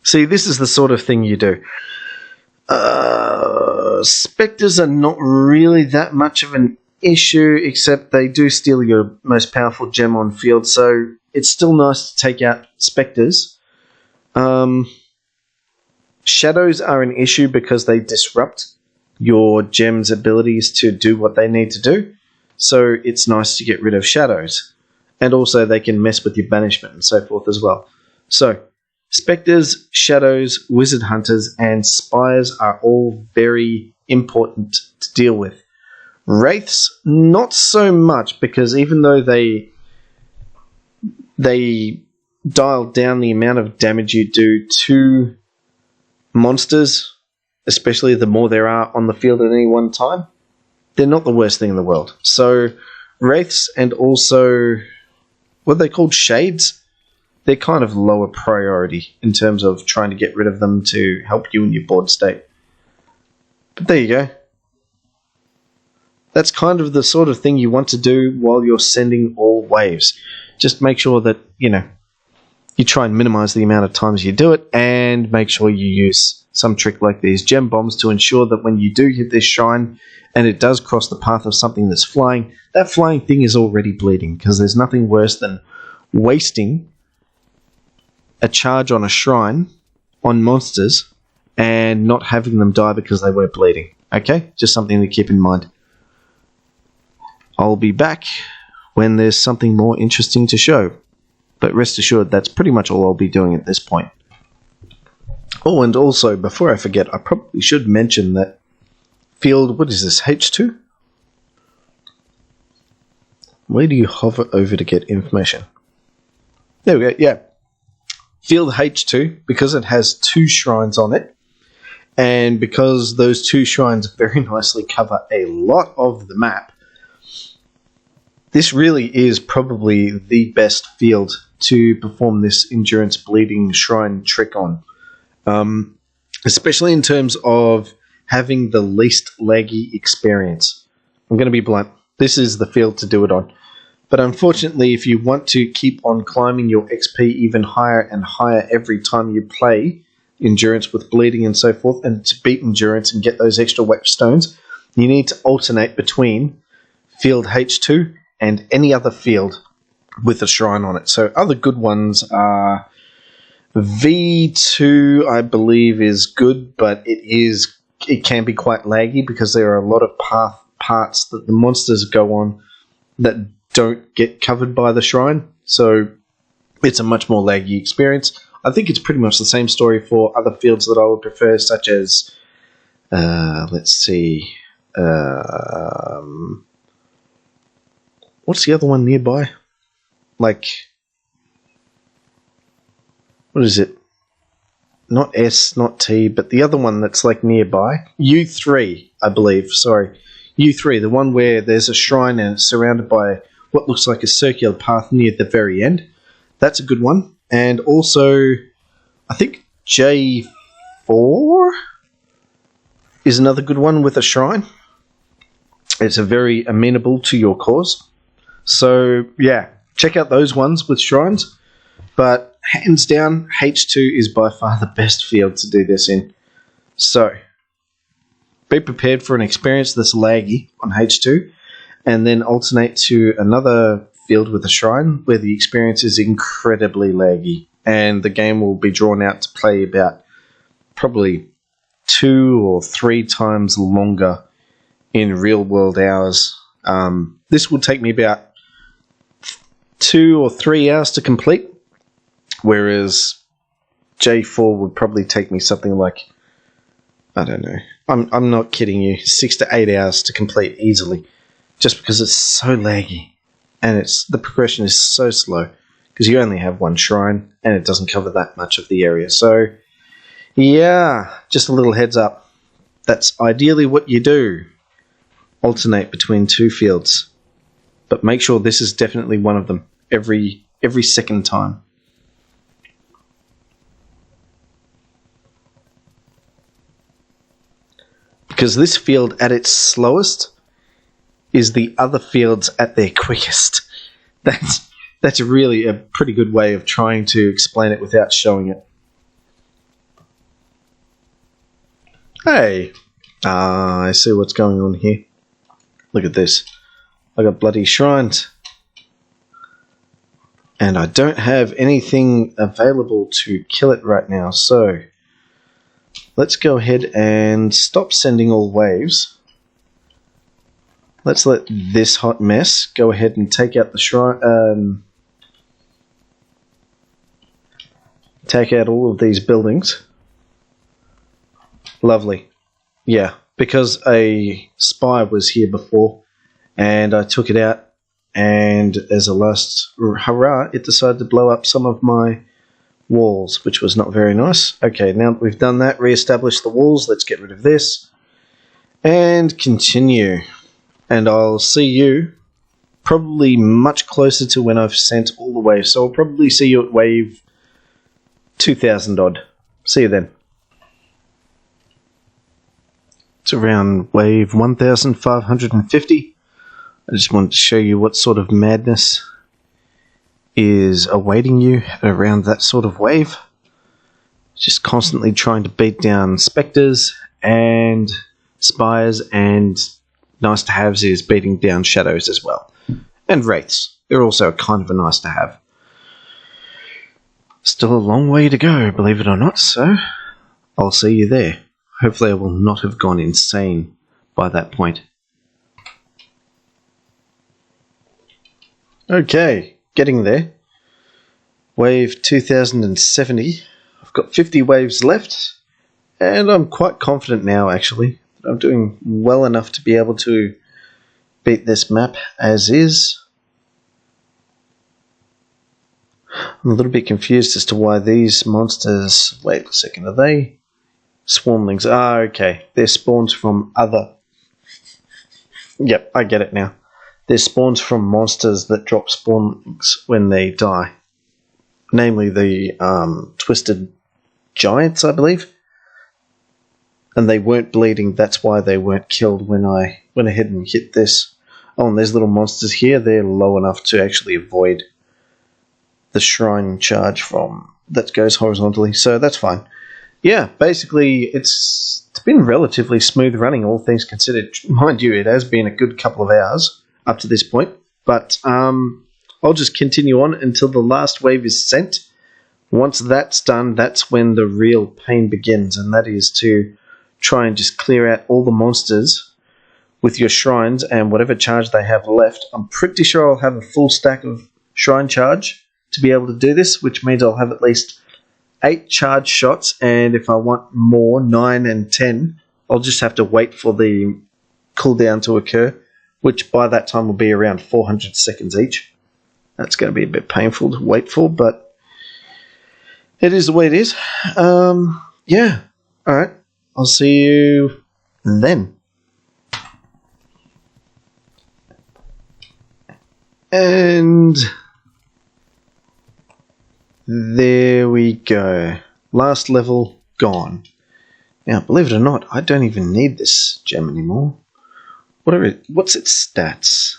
See, this is the sort of thing you do. Spectres are not really that much of an issue, except they do steal your most powerful gem on field, so it's still nice to take out spectres. Shadows are an issue because they disrupt your gem's abilities to do what they need to do, so it's nice to get rid of shadows. And also they can mess with your banishment and so forth as well. So spectres, shadows, wizard hunters, and spires are all very important to deal with. Wraiths, not so much, because even though they dial down the amount of damage you do to monsters, especially the more there are on the field at any one time, they're not the worst thing in the world. So wraiths and also what are they called, shades, they're kind of lower priority in terms of trying to get rid of them to help you in your board state. But there you go. That's kind of the sort of thing you want to do while you're sending all waves. Just make sure that, you try and minimize the amount of times you do it, and make sure you use some trick like these gem bombs to ensure that when you do hit this shrine and it does cross the path of something that's flying, that flying thing is already bleeding, because there's nothing worse than wasting a charge on a shrine on monsters and not having them die because they were bleeding. Okay? Just something to keep in mind. I'll be back when there's something more interesting to show. But rest assured, that's pretty much all I'll be doing at this point. Oh, and also, before I forget, I probably should mention that field, what is this, H2? Where do you hover over to get information? There we go, yeah. Field H2, because it has 2 shrines on it, and because those 2 shrines very nicely cover a lot of the map, this really is probably the best field to perform this endurance bleeding shrine trick on. Especially in terms of having the least laggy experience. I'm going to be blunt. This is the field to do it on. But unfortunately, if you want to keep on climbing your XP even higher and higher every time you play endurance with bleeding and so forth, and to beat endurance and get those extra wet stones, you need to alternate between field H2 and any other field with a shrine on it. So other good ones are V2, I believe, is good, but it can be quite laggy because there are a lot of parts that the monsters go on that don't get covered by the shrine. So it's a much more laggy experience. I think it's pretty much the same story for other fields that I would prefer, such as, let's see, what's the other one nearby? Like, what is it? Not S, not T, but the other one that's like nearby. U3, I believe, sorry. U3, the one where there's a shrine and it's surrounded by what looks like a circular path near the very end. That's a good one. And also, I think J4 is another good one with a shrine. It's a very amenable to your cause. So, yeah, check out those ones with shrines. But hands down, H2 is by far the best field to do this in. So, be prepared for an experience that's laggy on H2, and then alternate to another field with a shrine where the experience is incredibly laggy, and the game will be drawn out to play about probably 2 or 3 times longer in real world hours. This will take me about 2 or 3 hours to complete, whereas J4 would probably take me something like, I don't know, I'm not kidding you, 6 to 8 hours to complete easily, just because it's so laggy and the progression is so slow because you only have one shrine and it doesn't cover that much of the area. So yeah, just a little heads up. That's ideally what you do. Alternate between 2 fields, but make sure this is definitely one of them every second time. Because this field at its slowest is the other fields at their quickest. That's really a pretty good way of trying to explain it without showing it. Hey, I see what's going on here. Look at this. I got bloody shrines. And I don't have anything available to kill it right now, so let's go ahead and stop sending all waves. Let's let this hot mess go ahead and take out the shrine. Take out all of these buildings. Lovely. Yeah, because a spy was here before, and I took it out, and as a last hurrah, it decided to blow up some of my walls, which was not very nice. Okay, now that we've done that, re-establish the walls, let's get rid of this, and continue. And I'll see you probably much closer to when I've sent all the waves, so I'll probably see you at wave 2000 odd. See you then. It's around wave 1550. I just wanted to show you what sort of madness is awaiting you at around that sort of wave. Just constantly trying to beat down spectres and spires, and nice to haves is beating down shadows as well. And wraiths. They're also kind of a nice to have. Still a long way to go, believe it or not, so I'll see you there. Hopefully I will not have gone insane by that point. Okay, getting there. Wave 2070. I've got 50 waves left, and I'm quite confident now, actually. I'm doing well enough to be able to beat this map as is. I'm a little bit confused as to why these monsters... Wait a second, are they swarmlings? Ah, okay. They're spawns from other... Yep, I get it now. They're spawns from monsters that drop spawnlings when they die. Namely the twisted giants, I believe. And they weren't bleeding, that's why they weren't killed when I went ahead and hit this. Oh, and there's little monsters here. They're low enough to actually avoid the shrine charge from that goes horizontally, so that's fine. Yeah, basically it's been relatively smooth running, all things considered. Mind you, it has been a good couple of hours up to this point, but I'll just continue on until the last wave is sent. Once that's done, that's when the real pain begins, and that is to try and just clear out all the monsters with your shrines and whatever charge they have left. I'm pretty sure I'll have a full stack of shrine charge to be able to do this, which means I'll have at least 8 charge shots, and if I want more, 9 and 10, I'll just have to wait for the cooldown to occur, which by that time will be around 400 seconds each. That's going to be a bit painful to wait for, but it is the way it is. Yeah, alright, I'll see you then. And there we go. Last level gone. Now, believe it or not, I don't even need this gem anymore. What's its stats?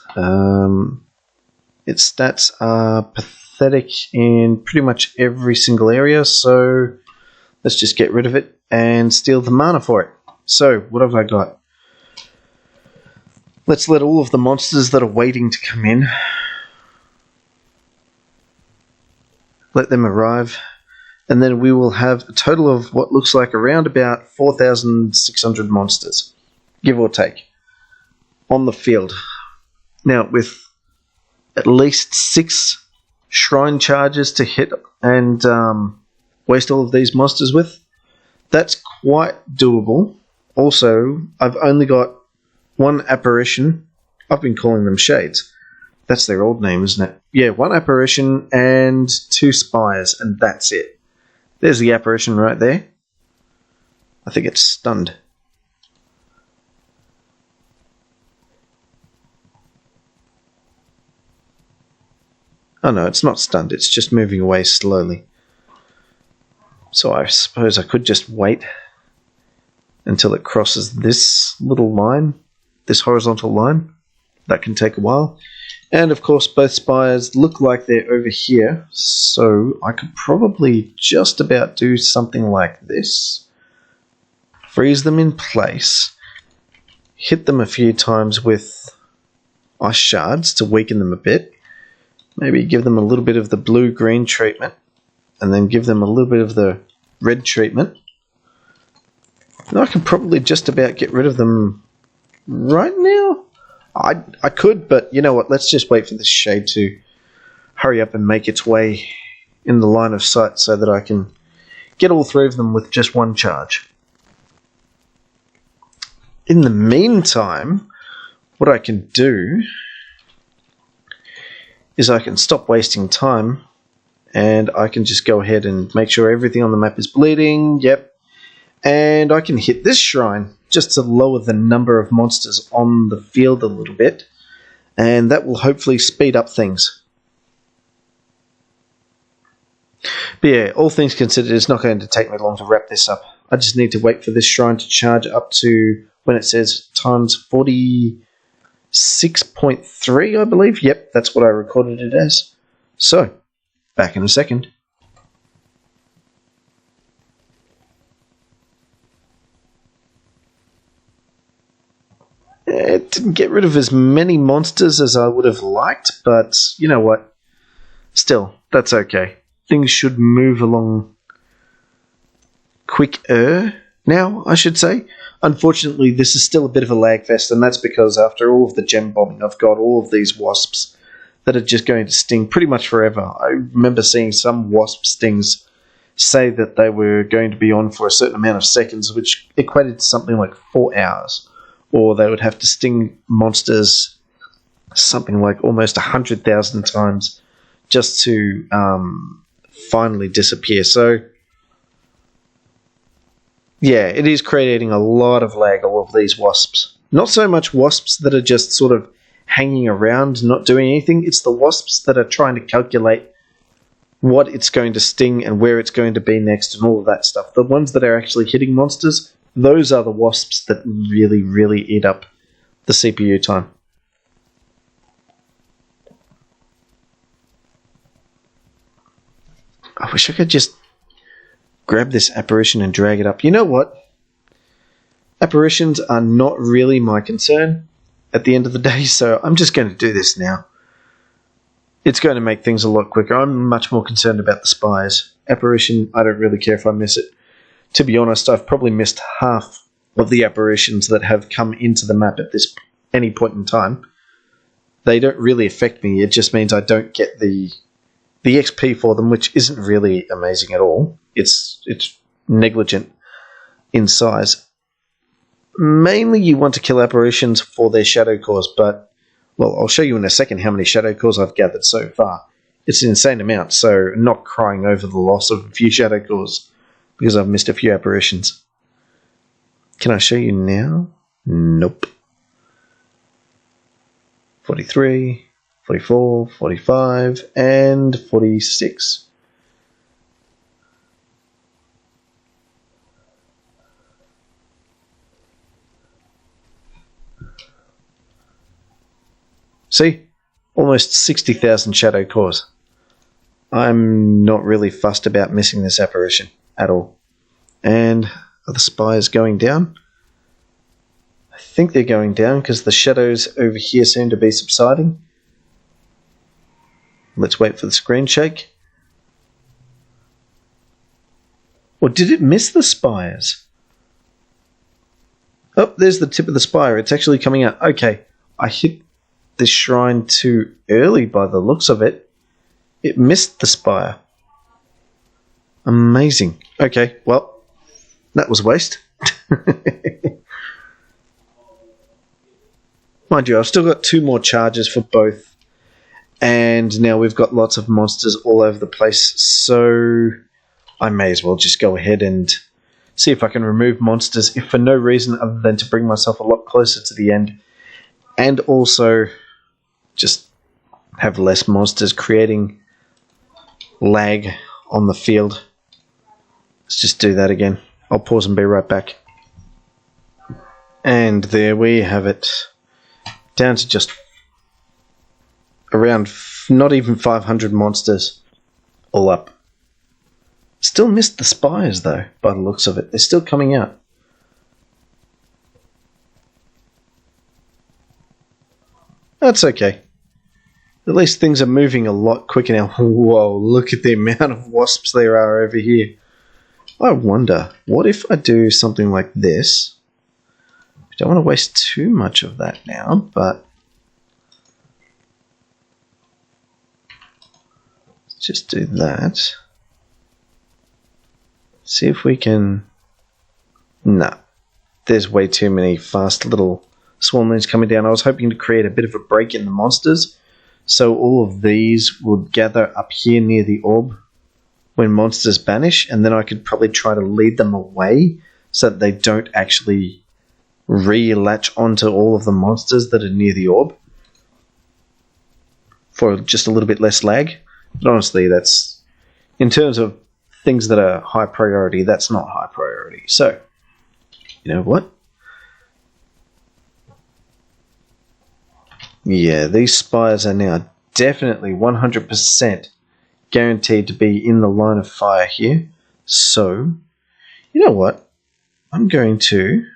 Its stats are pathetic in pretty much every single area, so let's just get rid of it and steal the mana for it. So, what have I got? Let's let all of the monsters that are waiting to come in let them arrive, and then we will have a total of what looks like around about 4,600 monsters, give or take, on the field. Now, with at least 6 shrine charges to hit and waste all of these monsters with, that's quite doable. Also, I've only got 1 apparition. I've been calling them shades. That's their old name, isn't it? Yeah, 1 apparition and 2 spires, and that's it. There's the apparition right there. I think it's stunned. Oh no, it's not stunned, it's just moving away slowly. So I suppose I could just wait until it crosses this little line, this horizontal line. That can take a while. And of course both spires look like they're over here, so I could probably just about do something like this. Freeze them in place, hit them a few times with ice shards to weaken them a bit, maybe give them a little bit of the blue-green treatment, and then give them a little bit of the red treatment. And I can probably just about get rid of them right now. I could, but you know what, let's just wait for this shade to hurry up and make its way in the line of sight so that I can get all 3 of them with just 1 charge. In the meantime, what I can do is I can stop wasting time and I can just go ahead and make sure everything on the map is bleeding. Yep. And I can hit this shrine just to lower the number of monsters on the field a little bit, and that will hopefully speed up things. But yeah, all things considered, it's not going to take me long to wrap this up. I just need to wait for this shrine to charge up to when it says times 46.3, I believe. Yep, that's what I recorded it as. So, back in a second. It didn't get rid of as many monsters as I would have liked, but you know what? Still, that's okay. Things should move along quicker now, I should say. Unfortunately, this is still a bit of a lag fest, and that's because after all of the gem bombing, I've got all of these wasps that are just going to sting pretty much forever. I remember seeing some wasp stings say that they were going to be on for a certain amount of seconds, which equated to something like 4 hours. Or they would have to sting monsters something like almost 100,000 times just to finally disappear. So, yeah, it is creating a lot of lag, all of these wasps. Not so much wasps that are just sort of hanging around, not doing anything. It's the wasps that are trying to calculate what it's going to sting and where it's going to be next and all of that stuff. The ones that are actually hitting monsters, those are the wasps that really, really eat up the CPU time. I wish I could just grab this apparition and drag it up. You know what? Apparitions are not really my concern at the end of the day, so I'm just going to do this now. It's going to make things a lot quicker. I'm much more concerned about the spires. Apparition, I don't really care if I miss it. To be honest, I've probably missed half of the apparitions that have come into the map at any point in time. They don't really affect me. It just means I don't get the XP for them, which isn't really amazing at all. It's negligent in size. Mainly you want to kill apparitions for their shadow cores, but, well, I'll show you in a second how many shadow cores I've gathered so far. It's an insane amount, so I'm not crying over the loss of a few shadow cores because I've missed a few apparitions. Can I show you now? Nope. 43, 44, 45, and 46. See? Almost 60,000 shadow cores. I'm not really fussed about missing this apparition at all. And are the spires going down? I think they're going down because the shadows over here seem to be subsiding. Let's wait for the screen shake. Or did it miss the spires? Oh, there's the tip of the spire. It's actually coming out. Okay, I hit this shrine too early by the looks of it. It missed the spire. Amazing. Okay, well, that was a waste. Mind you, I've still got 2 more charges for both. And now we've got lots of monsters all over the place. So I may as well just go ahead and see if I can remove monsters, if for no reason other than to bring myself a lot closer to the end. And also just have less monsters creating lag on the field. Let's just do that again. I'll pause and be right back. And there we have it. Down to just around not even 500 monsters all up. Still missed the spires though, by the looks of it. They're still coming out. That's okay. At least things are moving a lot quicker now. Whoa, look at the amount of wasps there are over here. I wonder, what if I do something like this? I don't want to waste too much of that now, but let's just do that. See if we can... Nah, there's way too many fast little swarmlings coming down. I was hoping to create a bit of a break in the monsters, so all of these would gather up here near the orb when monsters banish, and then I could probably try to lead them away so that they don't actually re-latch onto all of the monsters that are near the orb for just a little bit less lag. But honestly, that's, in terms of things that are high priority, that's not high priority. So, you know what? Yeah, these spires are now definitely 100% guaranteed to be in the line of fire here. So, you know what? I'm going to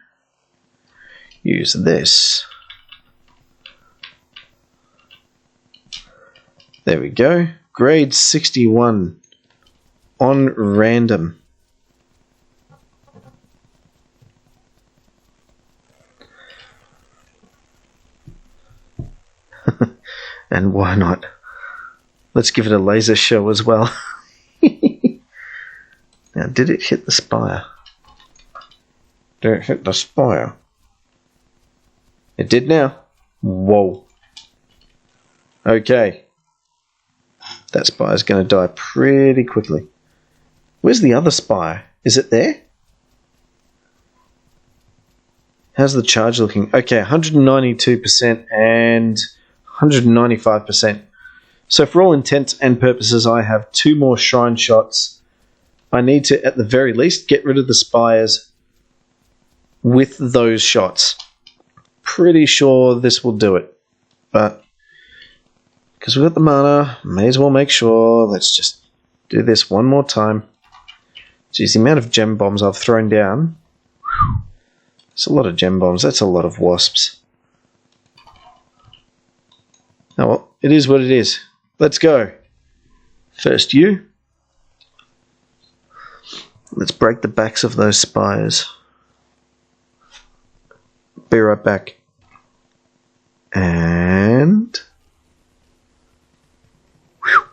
use this. There we go. Grade 61 on random. And why not? Let's give it a laser show as well. Now, did it hit the spire? Did it hit the spire? It did now. Whoa. Okay. That spire's going to die pretty quickly. Where's the other spire? Is it there? How's the charge looking? Okay, 192% and 195%. So for all intents and purposes, I have 2 more shrine shots. I need to, at the very least, get rid of the spires with those shots. Pretty sure this will do it. But because we've got the mana, may as well make sure. Let's just do this one more time. Geez, the amount of gem bombs I've thrown down. It's a lot of gem bombs. That's a lot of wasps. Oh well, it is what it is. Let's go. First you. Let's break the backs of those spires. Be right back. And... Whew.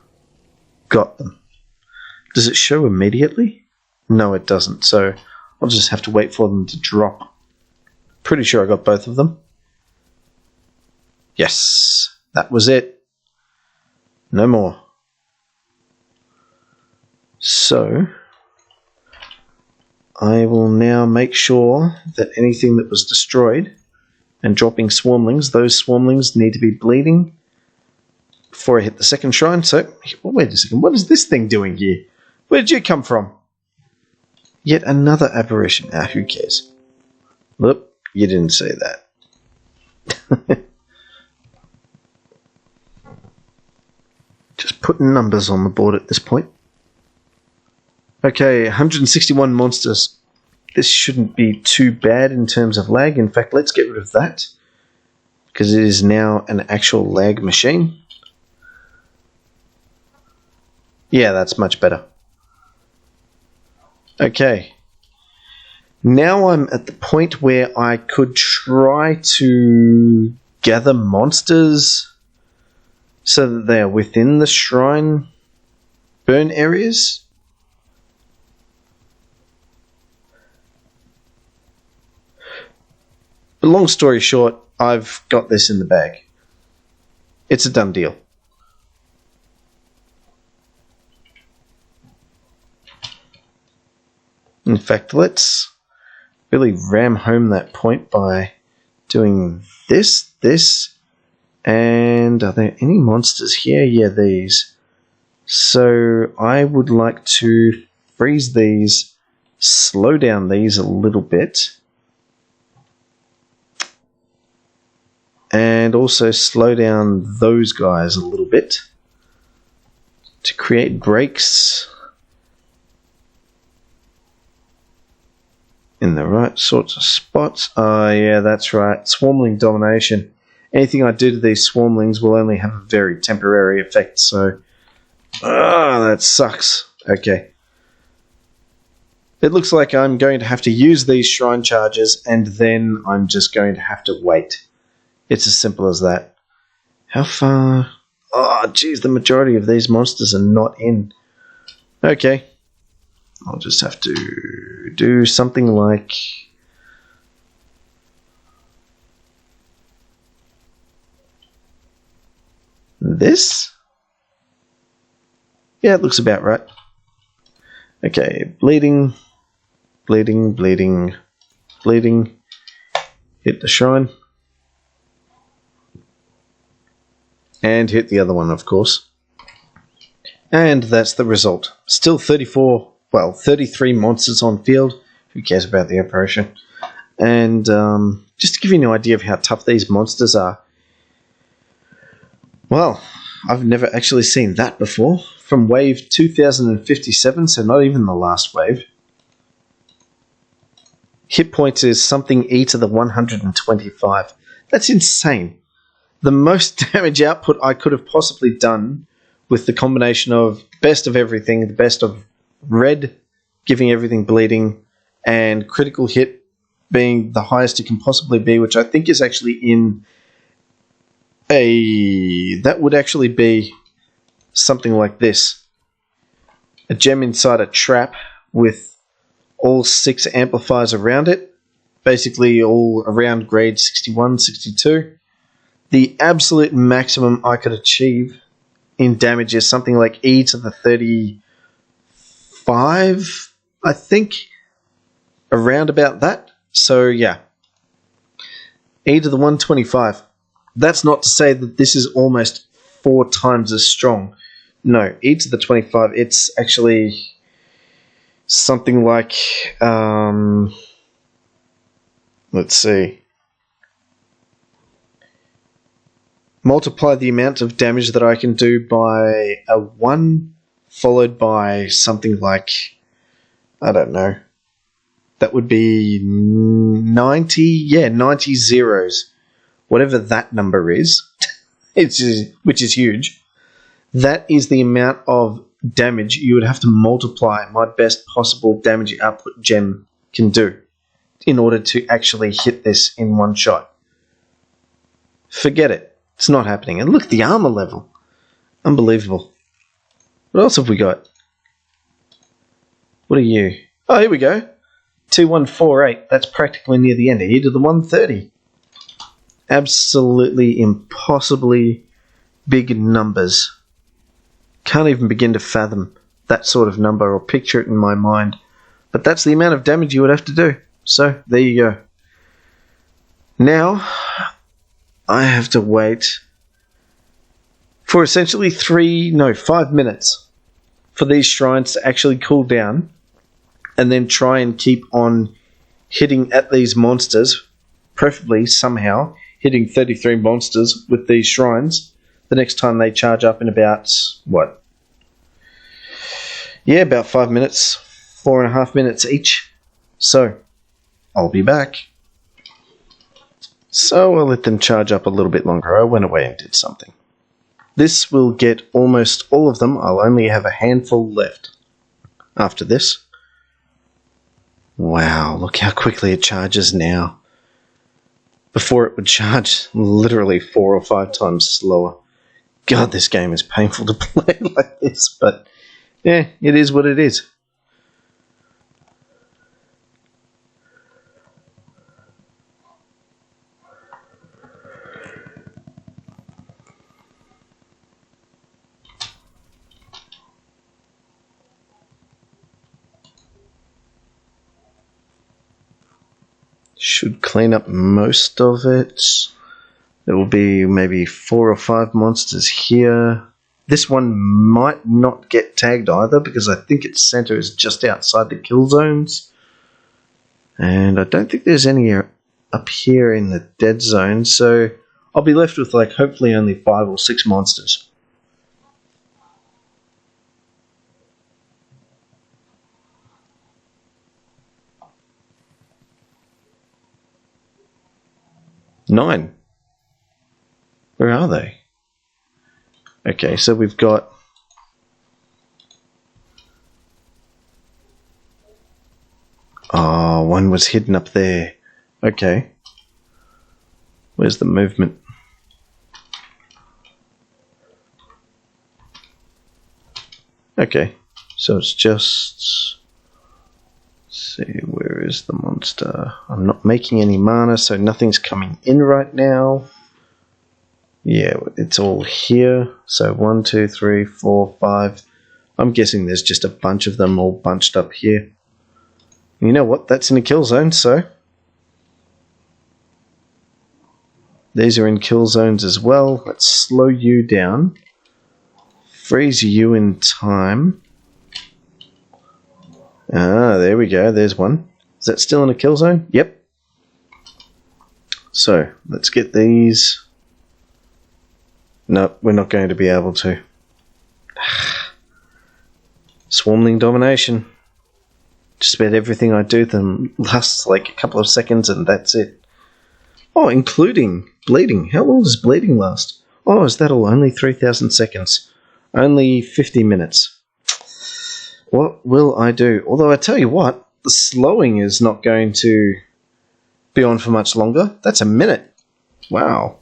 Got them. Does it show immediately? No, it doesn't. So I'll just have to wait for them to drop. Pretty sure I got both of them. Yes, that was it. No more. So I will now make sure that anything that was destroyed and dropping swarmlings, those swarmlings need to be bleeding before I hit the second shrine. So, wait a second, what is this thing doing here? Where did you come from? Yet another apparition. Ah, who cares? Look, you didn't say that. Just putting numbers on the board at this point. Okay, 161 monsters. This shouldn't be too bad in terms of lag. In fact, let's get rid of that, because it is now an actual lag machine. Yeah, that's much better. Okay. Now I'm at the point where I could try to gather monsters so that they are within the shrine burn areas. But long story short, I've got this in the bag. It's a done deal. In fact, let's really ram home that point by doing this, and are there any monsters here? Yeah, these. So I would like to freeze these, slow down these a little bit, and also slow down those guys a little bit to create breaks in the right sorts of spots. Oh yeah, that's right. Swarmling domination. Anything I do to these swarmlings will only have a very temporary effect, so... that sucks. Okay. It looks like I'm going to have to use these shrine charges, and then I'm just going to have to wait. It's as simple as that. How far... Oh, geez, the majority of these monsters are not in. Okay. I'll just have to do something like... this? Yeah, it looks about right. Okay, bleeding, bleeding, bleeding, bleeding. Hit the shrine. And hit the other one, of course. And that's the result. Still 33 monsters on field. Who cares about the operation? And just to give you an idea of how tough these monsters are. Well, I've never actually seen that before. From wave 2057, so not even the last wave. Hit points is something e to the 125. That's insane. The most damage output I could have possibly done with the combination of best of everything, the best of red giving everything bleeding, and critical hit being the highest it can possibly be, which I think is actually in that would actually be something like this. A gem inside a trap with all 6 amplifiers around it, basically all around grade 61, 62. The absolute maximum I could achieve in damage is something like e to the 35, I think, around about that. So yeah, e to the 125. That's not to say that this is almost 4 times as strong. No, e to the 25, it's actually something like, let's see. Multiply the amount of damage that I can do by a 1, followed by something like, I don't know, that would be 90, yeah, 90 zeros. Whatever that number is, which is huge, that is the amount of damage you would have to multiply my best possible damage output gem can do in order to actually hit this in one shot. Forget it. It's not happening. And look, the armor level. Unbelievable. What else have we got? What are you? Oh, here we go. 2148. That's practically near the end. Here to the 130. Absolutely impossibly big numbers. Can't even begin to fathom that sort of number or picture it in my mind. But that's the amount of damage you would have to do. So, there you go. Now, I have to wait for essentially 5 minutes for these shrines to actually cool down, and then try and keep on hitting at these monsters, preferably somehow hitting 33 monsters with these shrines the next time they charge up in about, what? Yeah, about 5 minutes, 4.5 minutes each. So, I'll be back. So I'll let them charge up a little bit longer. I went away and did something. This will get almost all of them. I'll only have a handful left after this. Wow, look how quickly it charges now. Before it would charge literally 4 or 5 times slower. God, this game is painful to play like this, but yeah, it is what it is. Should clean up most of it. There will be maybe 4 or 5 monsters here. This one might not get tagged either because I think its center is just outside the kill zones. And I don't think there's any up here in the dead zone, so I'll be left with like hopefully only 5 or 6 monsters. Nine. Where are they? Okay, so we've got... Oh, one was hidden up there. Okay. Where's the movement? Okay, so it's just... Let's see, where is the monster? I'm not making any mana, so nothing's coming in right now. Yeah, it's all here. So 1, 2, 3, 4, 5. I'm guessing there's just a bunch of them all bunched up here. You know what? That's in a kill zone, so... These are in kill zones as well. Let's slow you down. Freeze you in time. Ah, there we go. There's one. Is that still in a kill zone? Yep. So, let's get these. No, we're not going to be able to. Swarmling domination. Just about everything I do them lasts like a couple of seconds and that's it. Oh, including bleeding. How long does bleeding last? Oh, is that all? Only 3,000 seconds. Only 50 minutes. What will I do? Although I tell you what, the slowing is not going to be on for much longer. That's a minute. Wow.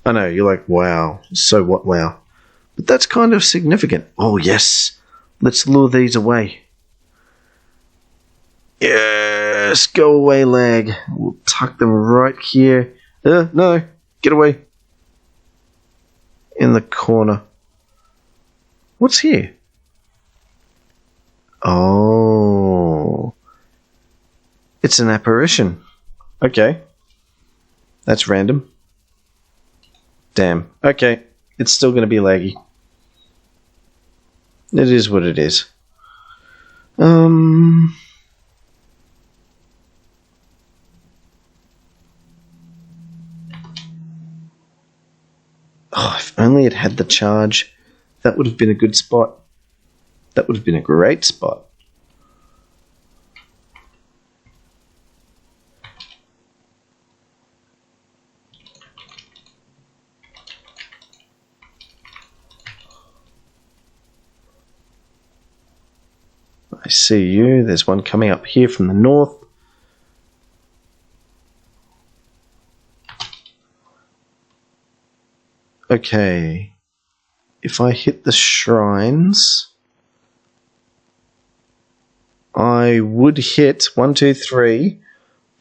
I know, you're like, wow. So what, wow. But that's kind of significant. Oh, yes. Let's lure these away. Yes, go away, lag. We'll tuck them right here. No, get away. In the corner. What's here? Oh. It's an apparition. Okay. That's random. Damn. Okay. It's still going to be laggy. It is what it is. Oh, if only it had the charge. That would have been a good spot. That would have been a great spot. I see you. There's one coming up here from the north. Okay. If I hit the shrines, I would hit 1, 2, 3,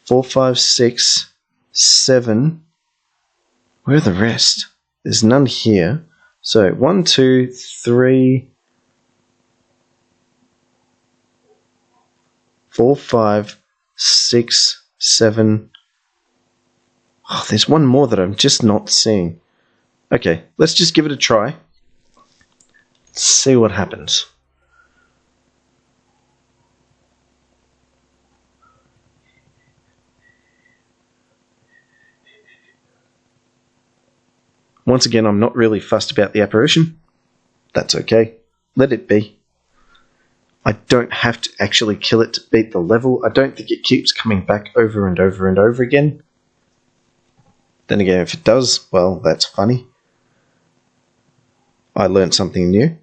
4, 5, 6, 7. Where are the rest? There's none here. So 1, 2, 3, 4, 5, 6, 7. Oh, there's one more that I'm just not seeing. Okay, let's just give it a try. See what happens. Once again, I'm not really fussed about the apparition. That's okay. Let it be. I don't have to actually kill it to beat the level. I don't think it keeps coming back over and over and over again. Then again, if it does, well, that's funny. I learned something new.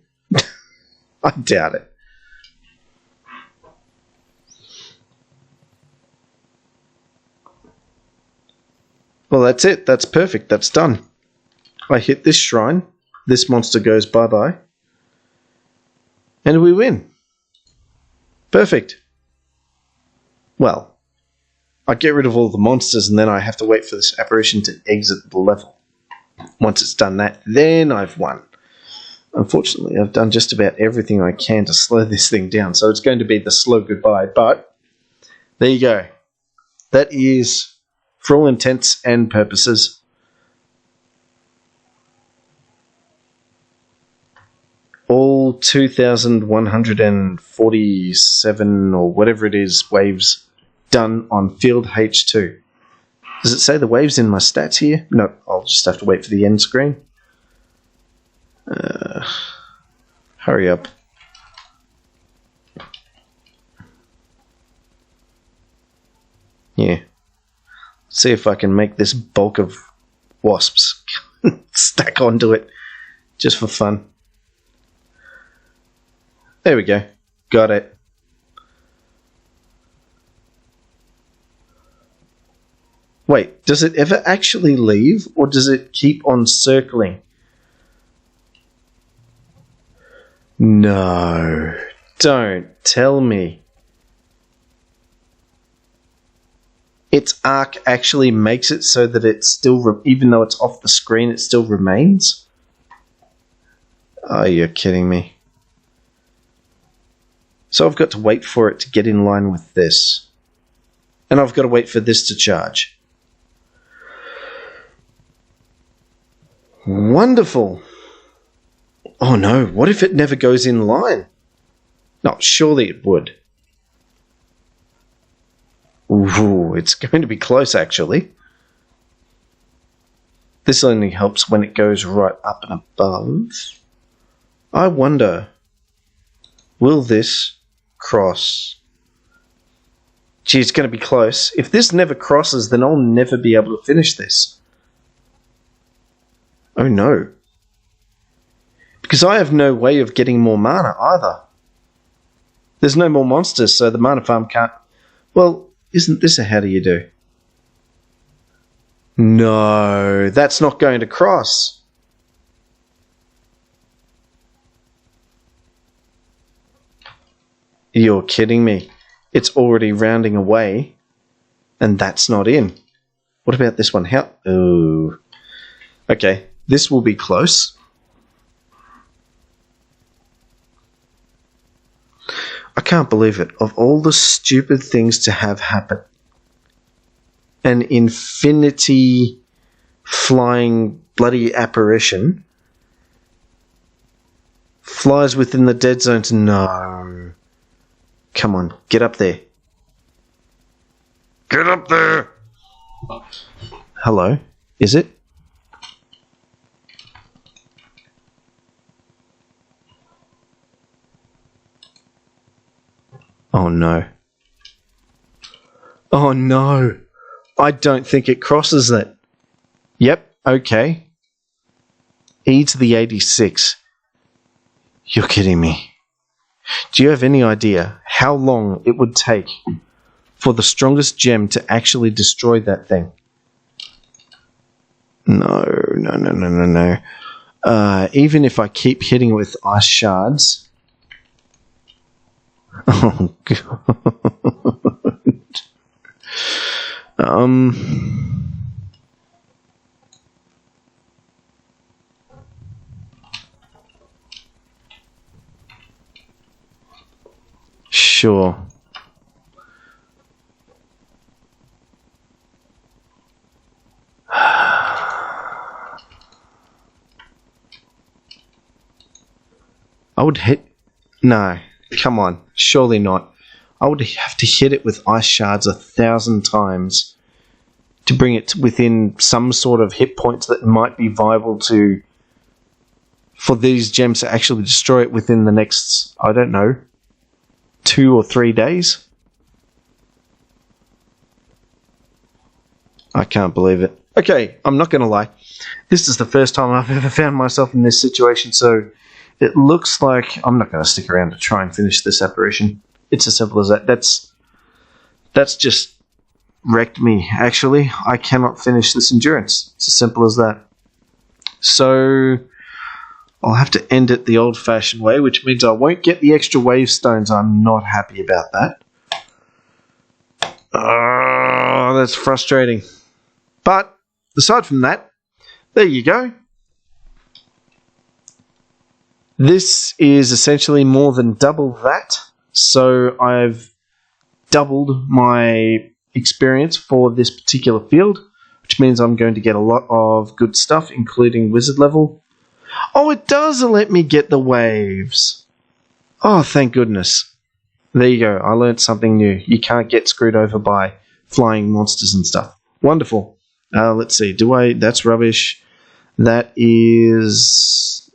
I doubt it. Well, that's it. That's perfect. That's done. I hit this shrine. This monster goes bye-bye. And we win. Perfect. Well, I get rid of all the monsters and then I have to wait for this apparition to exit the level. Once it's done that, then I've won. Unfortunately, I've done just about everything I can to slow this thing down, so it's going to be the slow goodbye, but there you go. That is, for all intents and purposes, all 2,147 or whatever it is waves done on field H2. Does it say the waves in my stats here? No, I'll just have to wait for the end screen. Hurry up. Yeah. See if I can make this bulk of wasps stack onto it just for fun. There we go. Got it. Wait, does it ever actually leave, or does it keep on circling? No, don't tell me. Its arc actually makes it so that it still, even though it's off the screen, it still remains? Oh, you're kidding me. So I've got to wait for it to get in line with this. And I've got to wait for this to charge. Wonderful. Oh no, what if it never goes in line? No, surely it would. Ooh, it's going to be close actually. This only helps when it goes right up and above. I wonder, will this cross? Gee, it's going to be close. If this never crosses, then I'll never be able to finish this. Oh no. Because I have no way of getting more mana either. There's no more monsters, so the mana farm can't... Well, isn't this a how do you do? No, that's not going to cross. You're kidding me. It's already rounding away, and that's not in. What about this one? How? Oh. Okay, this will be close. I can't believe it. Of all the stupid things to have happen, an infinity flying bloody apparition flies within the dead zone to... No. Come on, get up there. Get up there! Hello? Is it? Oh no. Oh no. I don't think it crosses it. Yep, okay. E to the 86. You're kidding me. Do you have any idea how long it would take for the strongest gem to actually destroy that thing? No. Even if I keep hitting it with ice shards... Oh, God. Sure. I would hit... No. Come on, surely not. I would have to hit it with ice shards 1,000 times to bring it within some sort of hit points that might be viable to... for these gems to actually destroy it within the next, I don't know, 2 or 3 days. I can't believe it. Okay, I'm not going to lie. This is the first time I've ever found myself in this situation, so... It looks like I'm not going to stick around to try and finish this apparition. It's as simple as that. That's just wrecked me, actually. I cannot finish this endurance. It's as simple as that. So I'll have to end it the old-fashioned way, which means I won't get the extra wave stones. I'm not happy about that. Oh, that's frustrating. But aside from that, there you go. This is essentially more than double that. So I've doubled my experience for this particular field, which means I'm going to get a lot of good stuff, including wizard level. Oh, it does let me get the waves. Oh, thank goodness. There you go. I learned something new. You can't get screwed over by flying monsters and stuff. Wonderful. Let's see. That's rubbish. That is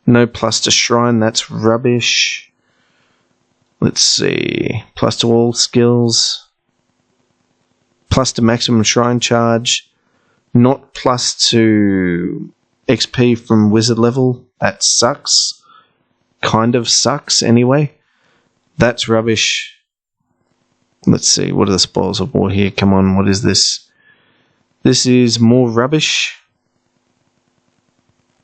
no plus to shrine. That's rubbish. Let's see. Plus to all skills. Plus to maximum shrine charge. Not plus to XP from wizard level. That sucks. Kind of sucks anyway. That's rubbish. Let's see. What are the spoils of war here? Come on. What is this? This is more rubbish.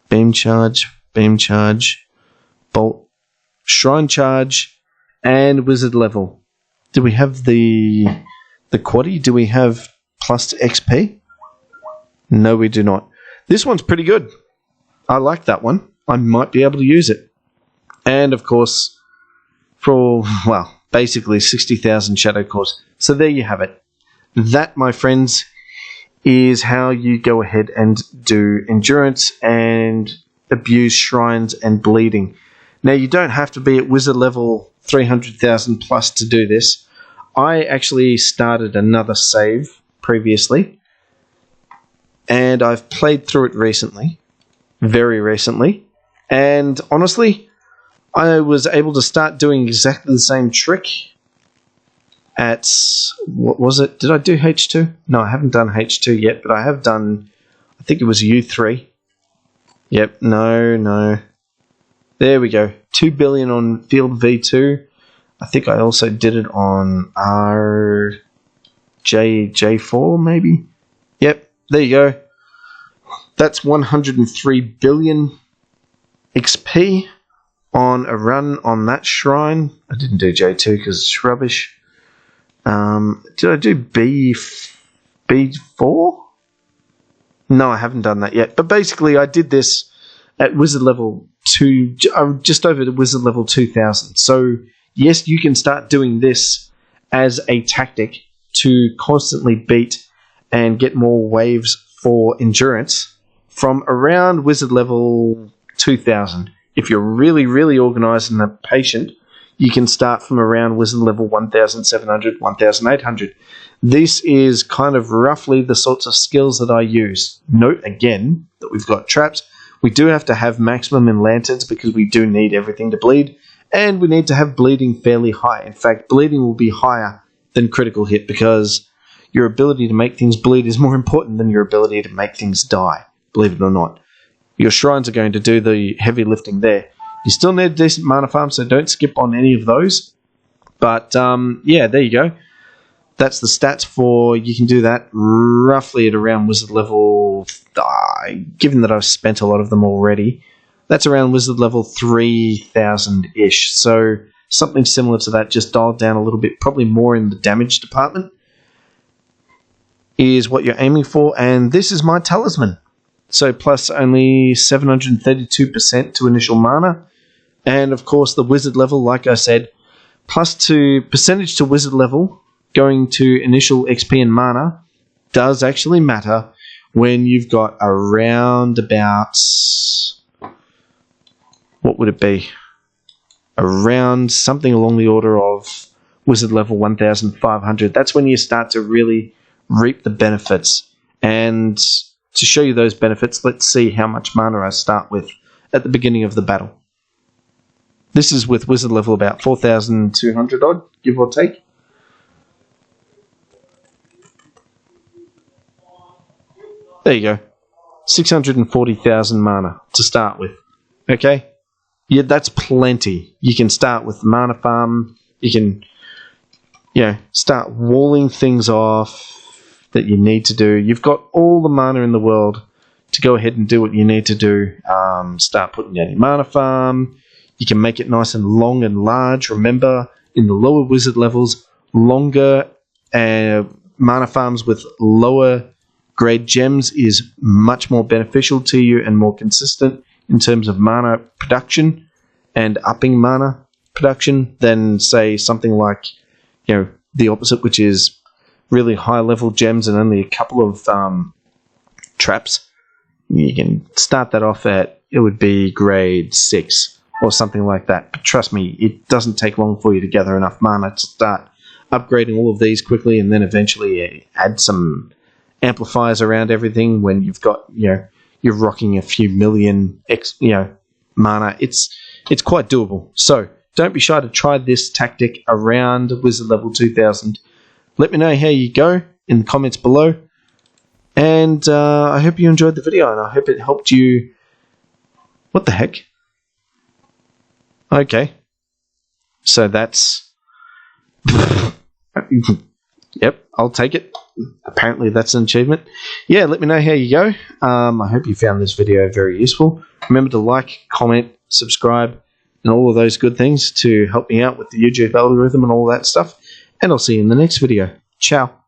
Beam charge. Beam charge. Bolt. Shrine charge. And wizard level. Do we have the quaddie? Do we have plus to XP? No, we do not. This one's pretty good. I like that one. I might be able to use it. And, of course, for, well, basically 60,000 shadow cores. So there you have it. That, my friends, is how you go ahead and do endurance and abuse shrines and bleeding. Now, you don't have to be at wizard level 300,000 plus to do this. I actually started another save previously, and I've played through it recently, very recently, and honestly, I was able to start doing exactly the same trick at, what was it? Did I do H2? No, I haven't done H2 yet, but I have done, I think it was U3. Yep, no. There we go. 2 billion on field V2. I think I also did it on J4 maybe. Yep, there you go. That's 103 billion XP on a run on that shrine. I didn't do J2 because it's rubbish. Did I do B4? No, I haven't done that yet. But basically, I did this at wizard level 2, just over to wizard level 2000. So, yes, you can start doing this as a tactic to constantly beat and get more waves for endurance from around wizard level 2000. If you're really, really organised and patient, you can start from around wizard level 1700, 1800. This is kind of roughly the sorts of skills that I use. Note again that we've got traps. We do have to have maximum in lanterns because we do need everything to bleed. And we need to have bleeding fairly high. In fact, bleeding will be higher than critical hit because your ability to make things bleed is more important than your ability to make things die, believe it or not. Your shrines are going to do the heavy lifting there. You still need a decent mana farm, so don't skip on any of those. But, yeah, there you go. That's the stats for, you can do that roughly at around wizard level, given that I've spent a lot of them already, that's around wizard level 3000-ish. So something similar to that, just dialed down a little bit, probably more in the damage department, is what you're aiming for. And this is my talisman. So plus only 732% to initial mana. And of course the wizard level, like I said, plus to percentage to wizard level, going to initial XP and mana, does actually matter when you've got around about, what would it be? Around something along the order of wizard level 1500. That's when you start to really reap the benefits. And to show you those benefits, let's see how much mana I start with at the beginning of the battle. This is with wizard level about 4200 odd, give or take. There you go. 640,000 mana to start with. Okay? Yeah, that's plenty. You can start with mana farm. You can, start walling things off. that you need to do. You've got all the mana in the world to go ahead and do what you need to do. Start putting down your mana farm. You can make it nice and long and large. Remember, in the lower wizard levels, longer mana farms with lower grade gems is much more beneficial to you and more consistent in terms of mana production and upping mana production than, say, something like, the opposite, which is really high level gems and only a couple of traps. You can start that off at, it would be grade 6 or something like that. But trust me, it doesn't take long for you to gather enough mana to start upgrading all of these quickly, and then eventually add some amplifiers around everything when you've got, you're rocking a few million mana. It's quite doable. So don't be shy to try this tactic around Wizard level 2000. Let me know how you go in the comments below. And I hope you enjoyed the video, and I hope it helped you. What the heck? Okay. So that's... Yep, I'll take it. Apparently that's an achievement. Yeah, let me know how you go. I hope you found this video very useful. Remember to like, comment, subscribe, and all of those good things to help me out with the YouTube algorithm and all that stuff. And I'll see you in the next video. Ciao.